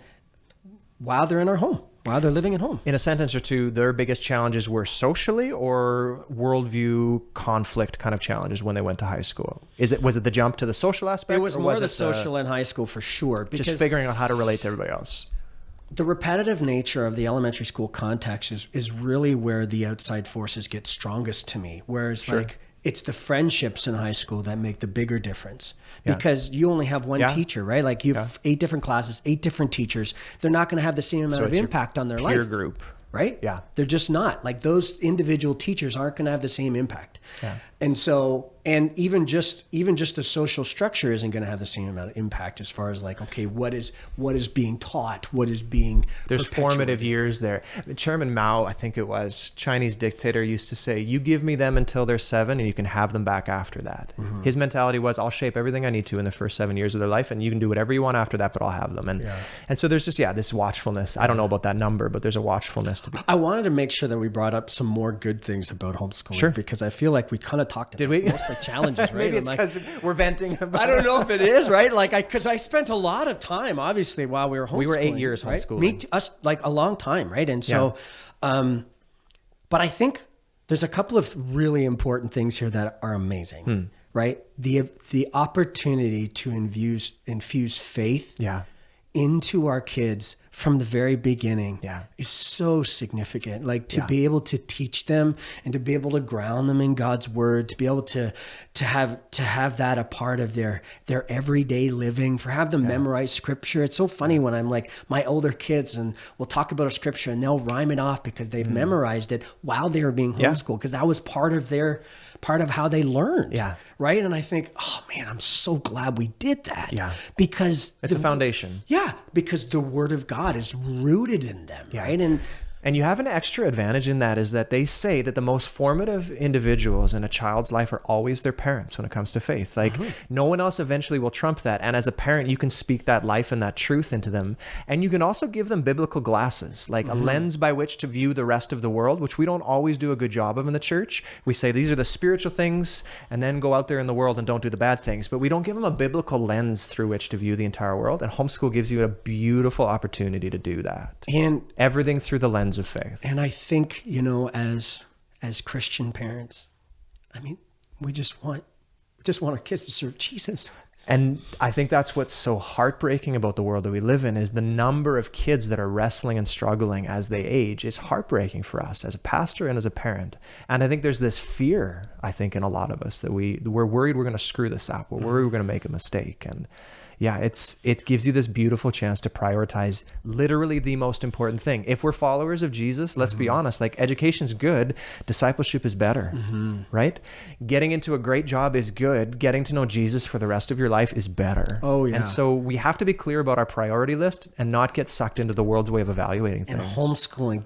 while they're in our home, while they're living at home.
In a sentence or two, their biggest challenges were socially or worldview conflict kind of challenges when they went to high school? Was it the jump to the social aspect?
It was more the social in high school for sure.
Because just figuring out how to relate to everybody else.
The repetitive nature of the elementary school context is really where the outside forces get strongest to me. Whereas like it's the friendships in high school that make the bigger difference because you only have one teacher, right? Like you have 8 different classes, 8 different teachers. They're not going to have the same amount of impact on their life.
Peer group.
Right?
Yeah.
They're just not. Like those individual teachers aren't going to have the same impact.
Yeah.
And so, and even just the social structure isn't going to have the same amount of impact as far as like, okay, what is being taught? What is being
There's formative years there. Chairman Mao, I think it was, Chinese dictator, used to say, you give me them until they're 7 and you can have them back after that. Mm-hmm. His mentality was, I'll shape everything I need to in the first 7 years of their life and you can do whatever you want after that, but I'll have them. And so there's just, this watchfulness. I don't know about that number, but there's a watchfulness to be.
I wanted to make sure that we brought up some more good things about homeschooling because I feel like we kind of talked about most of the challenges, right?
Maybe it's because we're venting about
I don't know if it is, right? Like, because I spent a lot of time, obviously, while we were homeschooling.
We were 8 years homeschooling.
Us, like a long time, right? And so, but I think there's a couple of really important things here that are amazing, right? The opportunity to infuse faith into our kids from the very beginning is so significant. Like to be able to teach them and to be able to ground them in God's word, to be able to have that a part of their everyday living, have them memorize scripture. It's so funny when I'm like my older kids and we'll talk about a scripture and they'll rhyme it off because they've memorized it while they were being homeschooled because that was part of how they learned. Right. And I think, oh man, I'm so glad we did that. Because
it's a foundation.
Because the word of God is rooted in them. Right.
And you have an extra advantage in that is that they say that the most formative individuals in a child's life are always their parents when it comes to faith. Like no one else eventually will trump that. And as a parent, you can speak that life and that truth into them. And you can also give them biblical glasses, like a lens by which to view the rest of the world, which we don't always do a good job of in the church. We say these are the spiritual things and then go out there in the world and don't do the bad things. But we don't give them a biblical lens through which to view the entire world. And homeschool gives you a beautiful opportunity to do that. And everything through the lens of faith.
And I think, as Christian parents, I mean, we just want our kids to serve Jesus.
And I think that's what's so heartbreaking about the world that we live in is the number of kids that are wrestling and struggling as they age. It's heartbreaking for us as a pastor and as a parent. And I think there's this fear, I think, in a lot of us that we're worried we're going to screw this up. We're worried we're going to make a mistake. And it gives you this beautiful chance to prioritize literally the most important thing. If we're followers of Jesus, let's be honest, like education's good, discipleship is better, right? Getting into a great job is good. Getting to know Jesus for the rest of your life is better.
Oh, yeah.
And so we have to be clear about our priority list and not get sucked into the world's way of evaluating things.
And homeschooling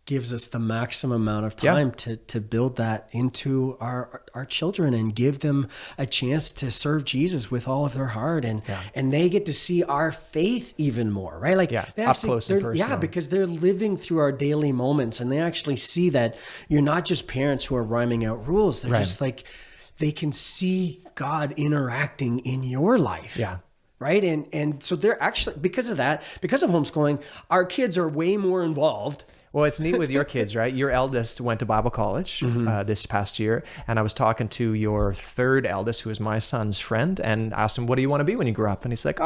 gives us the maximum amount of time to build that into our children and give them a chance to serve Jesus with all of their heart and they get to see our faith even more, right? Like they
up close and personal.
Because they're living through our daily moments and they actually see that you're not just parents who are rhyming out rules. They're just like, they can see God interacting in your life. Right. And so they're actually, because of homeschooling, our kids are way more involved.
Well, it's neat with your kids, right? Your eldest went to Bible college this past year. And I was talking to your third eldest, who is my son's friend, and asked him, what do you want to be when you grow up? And he's like,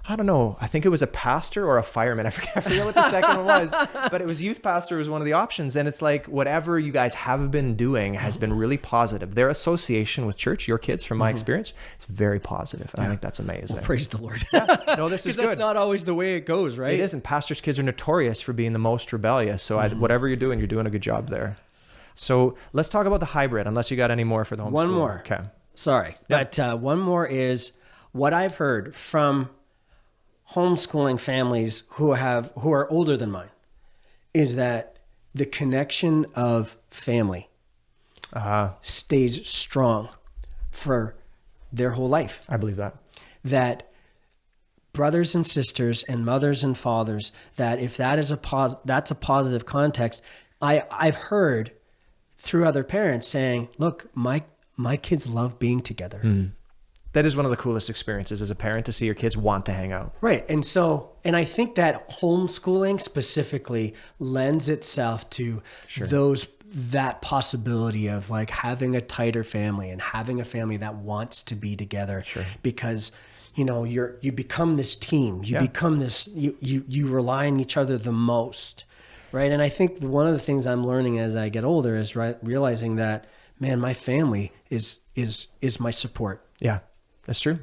I don't know. I think it was a pastor or a fireman. I forget what the second one was, but it was youth pastor was one of the options. And it's like, whatever you guys have been doing has been really positive. Their association with church, your kids, from my experience, it's very positive. And I think that's amazing.
Well, praise the Lord.
No, this is good.
Because that's not always the way it goes, right?
It isn't. Pastors' kids are notorious for being the most rebellious. So whatever you're doing a good job there. So let's talk about the hybrid, unless you got any more for the homeschool.
One more.
Okay.
Sorry. Yep. But one more is what I've heard from homeschooling families who are older than mine is that the connection of family stays strong for their whole life.
I believe
that brothers and sisters and mothers and fathers, that if that is that's a positive context. I've heard through other parents saying, look, my kids love being together.
That is one of the coolest experiences as a parent, to see your kids want to hang out.
Right. And I think that homeschooling specifically lends itself to that possibility of like having a tighter family and having a family that wants to be together, because you become this team, you become this, you rely on each other the most. Right. And I think one of the things I'm learning as I get older is realizing that, man, my family is my support.
Yeah, that's true.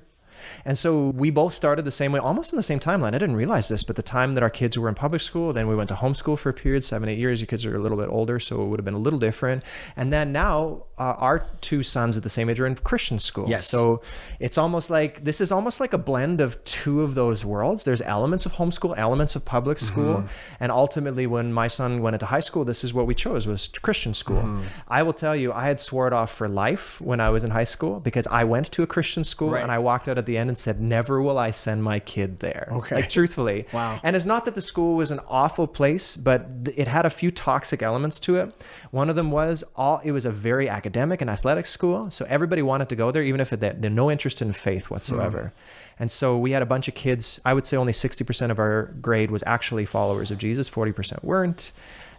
And so we both started the same way, almost in the same timeline. I didn't realize this, but the time that our kids were in public school, then we went to homeschool for a period, 7-8 years. Your kids are a little bit older, so it would have been a little different. And then now our two sons at the same age are in Christian school.
Yes.
So it's almost like, this is almost like a blend of two of those worlds. There's elements of homeschool, elements of public school. And ultimately, when my son went into high school, this is what we chose, was Christian school. I will tell you, I had swore it off for life when I was in high school, because I went to a Christian school and I walked out at the end and said, never will I send my kid there.
Okay.
Like, truthfully.
Wow.
And it's not that the school was an awful place, but it had a few toxic elements to it. One of them was it was a very academic and athletic school. So everybody wanted to go there, even if they had no interest in faith whatsoever. And so we had a bunch of kids. I would say only 60% of our grade was actually followers of Jesus. 40% weren't.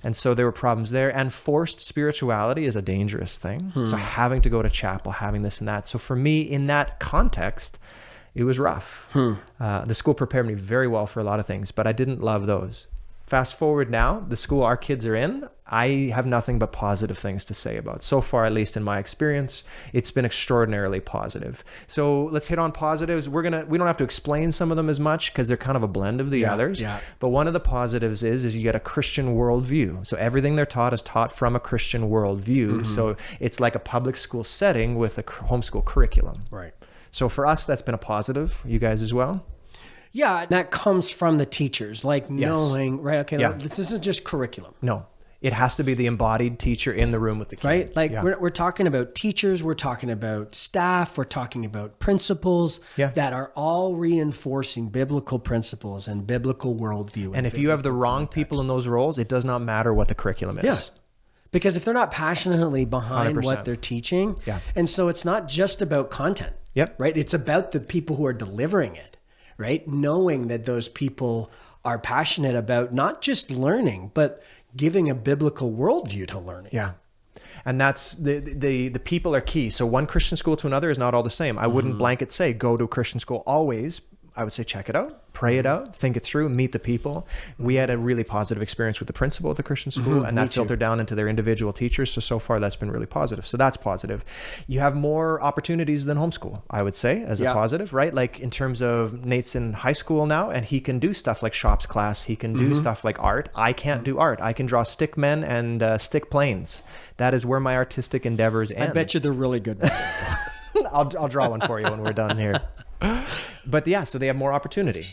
And so there were problems there. And forced spirituality is a dangerous thing. So having to go to chapel, having this and that. So for me, in that context, it was rough. The school prepared me very well for a lot of things, but I didn't love those. Fast forward now, the school our kids are in, I have nothing but positive things to say about. So far, at least in my experience, it's been extraordinarily positive. So let's hit on positives. We don't have to explain some of them as much, because they're kind of a blend of the others. Yeah. But one of the positives is you get a Christian worldview. So everything they're taught is taught from a Christian worldview. So it's like a public school setting with a homeschool curriculum.
Right.
So for us, that's been a positive. You guys as well?
Yeah, that comes from the teachers, like knowing, right? Okay, this isn't just curriculum.
No, it has to be the embodied teacher in the room with the kid.
Right? Like we're talking about teachers, we're talking about staff, we're talking about principals that are all reinforcing biblical principles and biblical worldview.
And if you have the wrong people in those roles, it does not matter what the curriculum is.
Yeah. Because if they're not passionately behind
100%.
what they're teaching, and so it's not just about content.
Yep.
Right? It's about the people who are delivering it, right? Knowing that those people are passionate about not just learning, but giving a biblical worldview to learning.
Yeah. And that's the people are key. So one Christian school to another is not all the same. I wouldn't blanket say go to a Christian school always. I would say check it out, pray it out, think it through, meet the people. We had a really positive experience with the principal at the Christian school, and that filtered down into their individual teachers. So far that's been really positive. So that's positive. You have more opportunities than homeschool, I would say, as a positive, right? Like in terms of Nate's in high school now, and he can do stuff like shops class. He can do stuff like art. I can't do art. I can draw stick men and stick planes. That is where my artistic endeavors end.
I bet you they're really good ones.
I'll draw one for you when we're done here. But yeah, so they have more opportunity.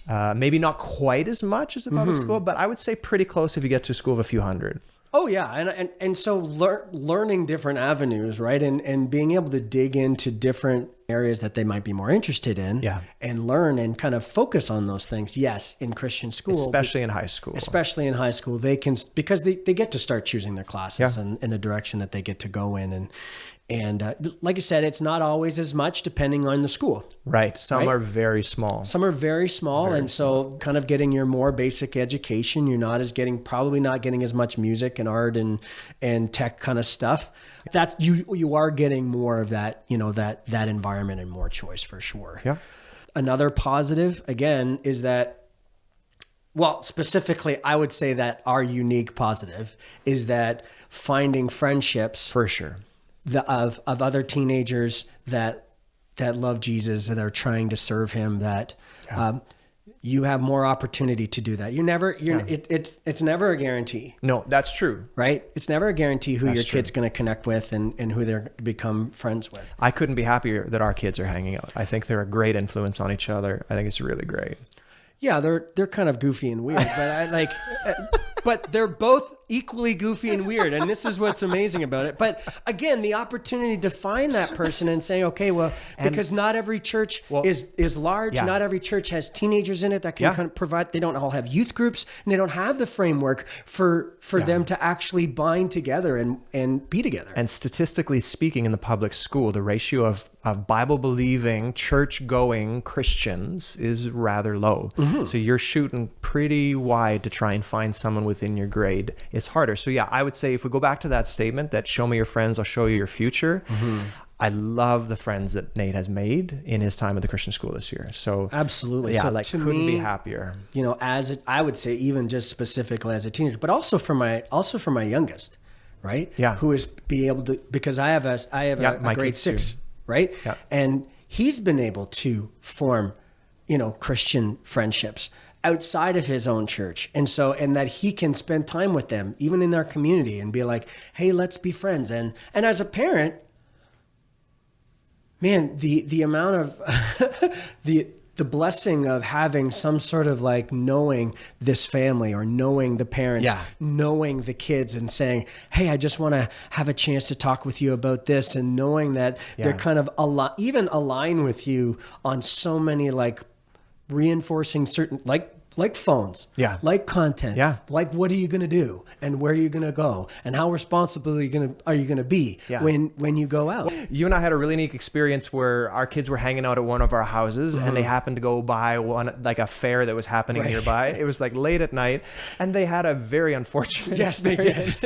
Maybe not quite as much as a public school, but I would say pretty close if you get to a school of a few hundred.
Oh yeah, and so learning different avenues, right, and being able to dig into different areas that they might be more interested in, and learn and kind of focus on those things. Yes, in Christian school,
especially in high school.
Especially in high school, they can, because they get to start choosing their classes and the direction that they get to go in, and like I said, it's not always as much depending on the school.
Right. Some are very small.
Some are very small. And so kind of getting your more basic education, you're probably not getting as much music and art and tech kind of stuff. That's you are getting more of that, that environment and more choice for sure.
Yeah.
Another positive, again, is that, well, specifically, I would say that our unique positive is that finding friendships.
For sure.
Of other teenagers that love Jesus, that are trying to serve him, that you have more opportunity to do that. It's never a guarantee.
No, that's true.
Right? It's never a guarantee who your kid's going to connect with and who they're going to become friends with.
I couldn't be happier that our kids are hanging out. I think they're a great influence on each other. I think it's really great.
Yeah, they're kind of goofy and weird, but but they're both equally goofy and weird. And this is what's amazing about it. But again, the opportunity to find that person and say, okay, well, because not every church is large.
Yeah.
Not every church has teenagers in it that can kind of provide. They don't all have youth groups, and they don't have the framework for them to actually bind together and be together.
And statistically speaking, in the public school, the ratio of Bible-believing, church-going Christians is rather low. So you're shooting pretty wide to try and find someone within your grade is harder. So yeah, I would say if we go back to that statement that show me your friends, I'll show you your future. I love the friends that Nate has made in his time at the Christian school this year. So
absolutely.
Yeah,
so
like couldn't be happier.
You know, I would say even just specifically as a teenager, but also for my youngest, right?
Yeah.
Who is be able to, because I have a grade 6, right?
Yeah.
And he's been able to form, you know, Christian friendships outside of his own church. And that he can spend time with them, even in their community, and be like, hey, let's be friends. And as a parent, man, the amount of the blessing of having some sort of like knowing this family or knowing the parents, knowing the kids and saying, hey, I just want to have a chance to talk with you about this, and knowing that they're kind of even align with you on so many like reinforcing certain like phones, like content, like what are you going to do and where are you going to go and how responsible are you going to be when you go out.
You and I had a really unique experience where our kids were hanging out at one of our houses and they happened to go by a fair that was happening nearby. It was like late at night and they had a very unfortunate experience.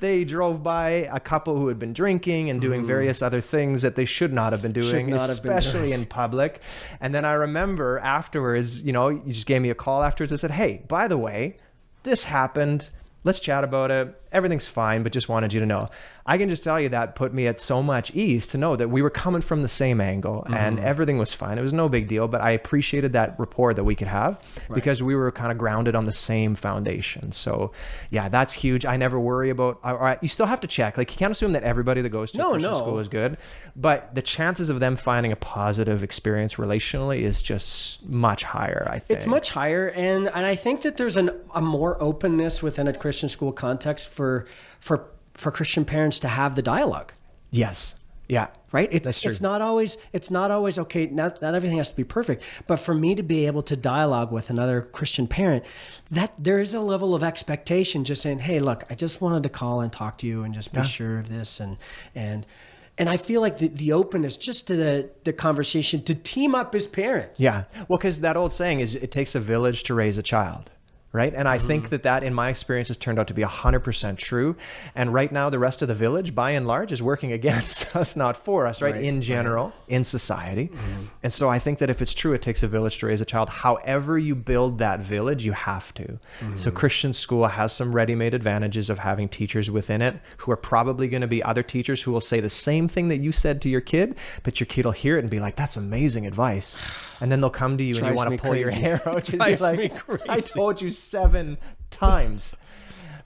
They drove by a couple who had been drinking and doing various other things that they should not have been doing, especially in public. And then I remember afterwards, you know, you just gave me a call afterwards. I said, hey, by the way, this happened. Let's chat about it. Everything's fine, but just wanted you to know. I can just tell you that put me at so much ease to know that we were coming from the same angle and everything was fine. It was no big deal, but I appreciated that rapport that we could have because we were kind of grounded on the same foundation. So yeah, that's huge. I never worry about, all right, you still have to check. Like you can't assume that everybody that goes to a Christian school is good, but the chances of them finding a positive experience relationally is just much higher, I think.
It's much higher. And I think that there's a more openness within a Christian school context for Christian parents to have the dialogue.
Yes. Yeah.
Right. That's true. It's not always okay. Not everything has to be perfect, but for me to be able to dialogue with another Christian parent, that there is a level of expectation, just saying, hey, look, I just wanted to call and talk to you and just be sure of this. And I feel like the openness just to the conversation to team up as parents.
Yeah. Well, because that old saying is it takes a village to raise a child. Right. And I think that in my experience has turned out to be 100% true. And right now, the rest of the village, by and large, is working against us, not for us, right? In general, in society. And so I think that if it's true, it takes a village to raise a child. However you build that village, you have to. So Christian school has some ready-made advantages of having teachers within it who are probably going to be other teachers who will say the same thing that you said to your kid, but your kid will hear it and be like, that's amazing advice. And then they'll come to you and you want to pull your hair out. You're like, I told you 7 times.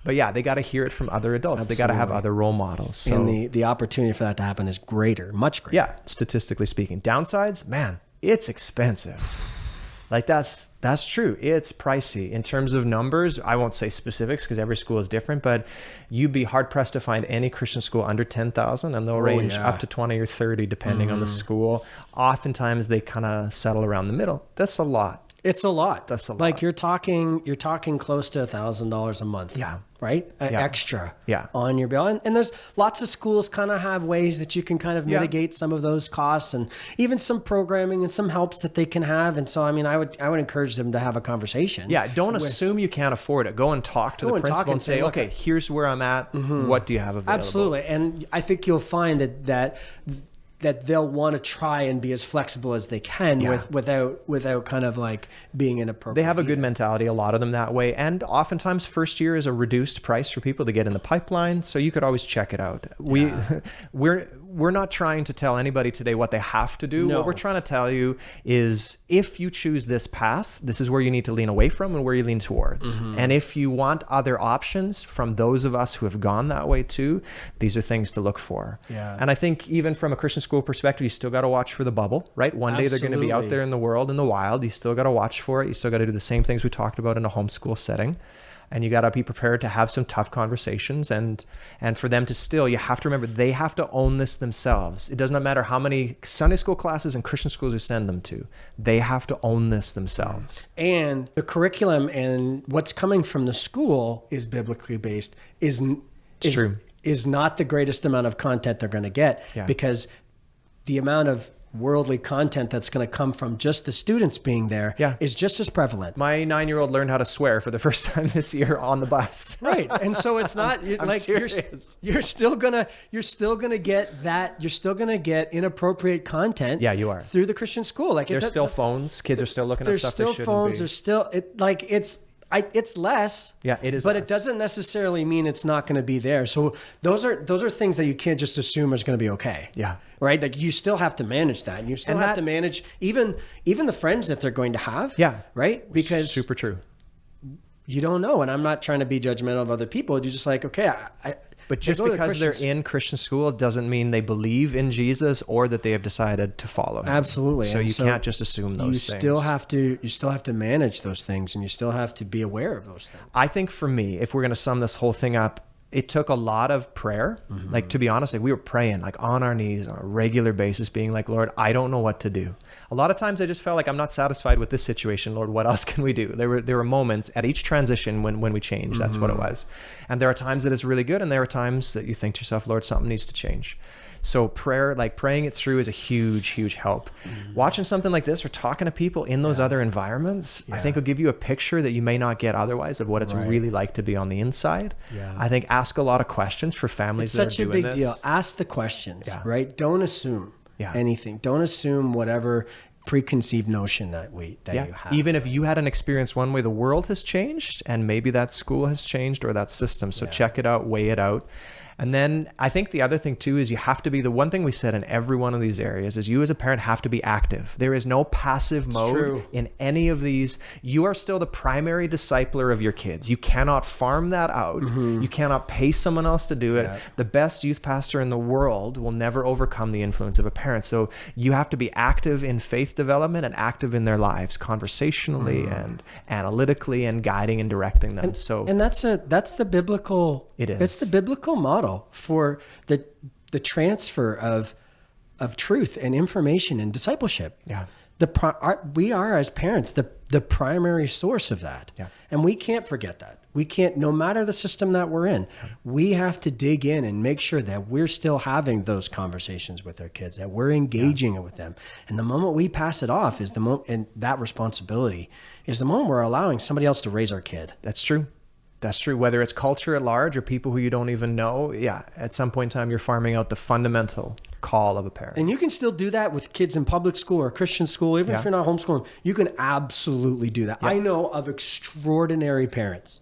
But yeah, they got to hear it from other adults. Absolutely. They got to have other role models. So,
and the opportunity for that to happen is greater, much greater.
Yeah, statistically speaking. Downsides, man, it's expensive. Like that's true. It's pricey in terms of numbers. I won't say specifics because every school is different, but you'd be hard pressed to find any Christian school under 10,000 and they'll range up to 20 or 30 depending on the school. Oftentimes they kind of settle around the middle. That's a lot.
It's a lot.
That's a lot.
Like you're talking close to $1,000 a month.
Yeah.
Right? Extra
yeah.
on your bill. And there's lots of schools kind of have ways that you can kind of mitigate some of those costs and even some programming and some helps that they can have. And so, I mean, I would encourage them to have a conversation.
Yeah. Don't assume you can't afford it. Go and talk to the principal and say, okay, here's where I'm at. What do you have available?
Absolutely. And I think you'll find that they'll want to try and be as flexible as they can without kind of like being inappropriate.
They have a good mentality, a lot of them that way. And oftentimes first year is a reduced price for people to get in the pipeline. So you could always check it out. We're not trying to tell anybody today what they have to do. What we're trying to tell you is if you choose this path, this is where you need to lean away from and where you lean towards. And if you want other options from those of us who have gone that way too, these are things to look for.
Yeah.
And I think even from a Christian school perspective, you still got to watch for the bubble, right? One day they're going to be out there in the world, in the wild. You still got to watch for it. You still got to do the same things we talked about in a homeschool setting. And you got to be prepared to have some tough conversations, and for them to still, you have to remember, they have to own this themselves. It does not matter how many Sunday school classes and Christian schools you send them to. They have to own this themselves.
And the curriculum and what's coming from the school is biblically based, is not the greatest amount of content they're going to get, because the amount of worldly content that's going to come from just the students being there is just as prevalent.
My 9-year-old learned how to swear for the first time this year on the bus.
Right. And so it's not like you're still going to get that. You're still going to get inappropriate content.
Yeah, you are.
Through the Christian school. Like
there's still phones. Kids are still looking at stuff they shouldn't be. There's still phones. There's still, it's less. Yeah, it is. But less. It doesn't necessarily mean it's not going to be there. So those are things that you can't just assume is going to be okay. Yeah.
Right. Like you still have to manage that. And you still have to manage even the friends that they're going to have.
Yeah.
Right. Because
super true.
You don't know. And I'm not trying to be judgmental of other people. You're just like, okay,
but just because they're in Christian school doesn't mean they believe in Jesus or that they have decided to follow him.
Absolutely.
So you can't just assume those things.
You still have to manage those things, and you still have to be aware of those things.
I think for me, if we're going to sum this whole thing up, it took a lot of prayer. Mm-hmm. Like, to be honest, like we were praying like on our knees on a regular basis, being like, Lord, I don't know what to do. A lot of times I just felt like I'm not satisfied with this situation. Lord, what else can we do? There were moments at each transition when we changed. That's what it was. And there are times that it's really good. And there are times that you think to yourself, Lord, something needs to change. So prayer, like praying it through, is a huge, huge help. Watching something like this or talking to people in those other environments, I think will give you a picture that you may not get otherwise of what it's really like to be on the inside. Yeah. I think ask a lot of questions for families that are doing this. It's such a big deal.
Ask the questions, right? Don't assume anything. Don't assume whatever preconceived notion that you have.
Even if you had an experience one way, the world has changed, and maybe that school has changed or that system. So check it out, weigh it out. And then I think the other thing too is you have to be, the one thing we said in every one of these areas is you as a parent have to be active. There is no passive mode in any of these. You are still the primary discipler of your kids. You cannot farm that out. You cannot pay someone else to do it. Yeah. The best youth pastor in the world will never overcome the influence of a parent. So you have to be active in faith development and active in their lives, conversationally and analytically, and guiding and directing them.
And that's the biblical.
It is.
It's the biblical model for the transfer of truth and information and discipleship.
Yeah.
We are, as parents, the primary source of that. Yeah. And we can't forget that. We can't, no matter the system that we're in, we have to dig in and make sure that we're still having those conversations with our kids, that we're engaging with them. And the moment we pass it off is the moment, and that responsibility is the moment we're allowing somebody else to raise our kid.
That's true. That's true. Whether it's culture at large or people who you don't even know, at some point in time, you're farming out the fundamental call of a parent.
And you can still do that with kids in public school or Christian school, even if you're not homeschooling. You can absolutely do that. I know of extraordinary parents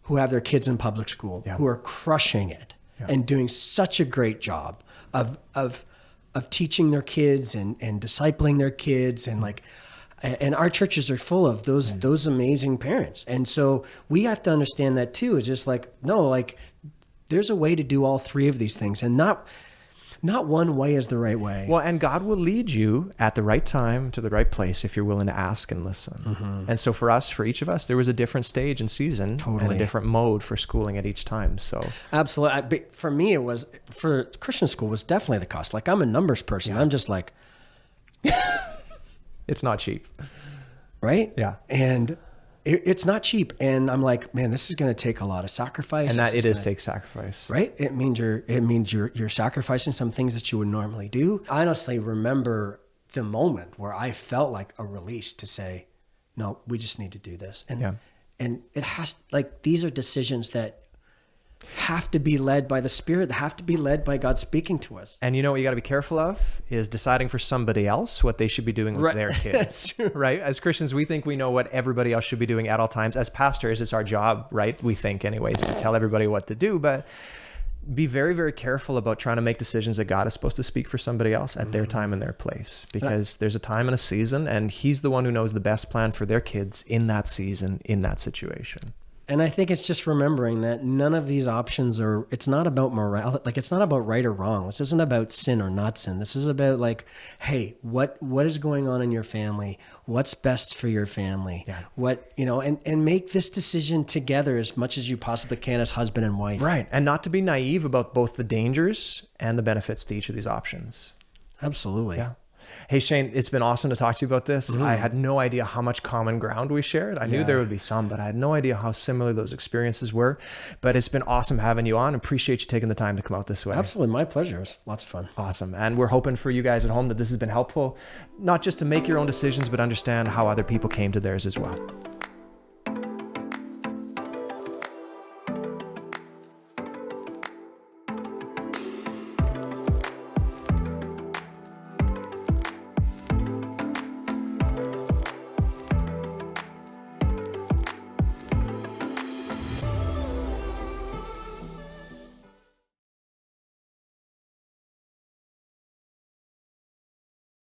who have their kids in public school who are crushing it and doing such a great job of teaching their kids and discipling their kids, and our churches are full of those amazing parents. And so we have to understand that too. It's just there's a way to do all three of these things, and not one way is the right way.
Well, and God will lead you at the right time to the right place if you're willing to ask and listen. And so for each of us, there was a different stage and season and a different mode for schooling at each time. So
absolutely. For me, for Christian school was definitely the cost. Like, I'm a numbers person. I'm just like,
it's not cheap.
Right?
Yeah.
And it's not cheap. And I'm like, man, this is going to take a lot of sacrifice.
And that it is take sacrifice.
Right? It means you're sacrificing some things that you would normally do. I honestly remember the moment where I felt like a release to say, no, we just need to do this. And it has, these are decisions that have to be led by the Spirit, have to be led by God speaking to us.
And you know what you got to be careful of is deciding for somebody else what they should be doing with their kids. Right? As Christians, we think we know what everybody else should be doing at all times. As pastors, it's our job, right? We think anyways, to tell everybody what to do. But be very, very careful about trying to make decisions that God is supposed to speak for somebody else at their time and their place, because there's a time and a season, and He's the one who knows the best plan for their kids in that season, in that situation.
And I think it's just remembering that none of these options are, it's not about morality. Like, it's not about right or wrong. This isn't about sin or not sin. This is about like, hey, what is going on in your family? What's best for your family?
Yeah.
What, you know, and make this decision together as much as you possibly can as husband and wife.
Right. And not to be naive about both the dangers and the benefits to each of these options.
Absolutely.
Yeah. Hey, Shane, it's been awesome to talk to you about this. I had no idea how much common ground we shared. I knew there would be some, but I had no idea how similar those experiences were. But it's been awesome having you on. Appreciate you taking the time to come out this way.
Absolutely. My pleasure. It was lots of fun.
Awesome. And we're hoping for you guys at home that this has been helpful, not just to make your own decisions, but understand how other people came to theirs as well.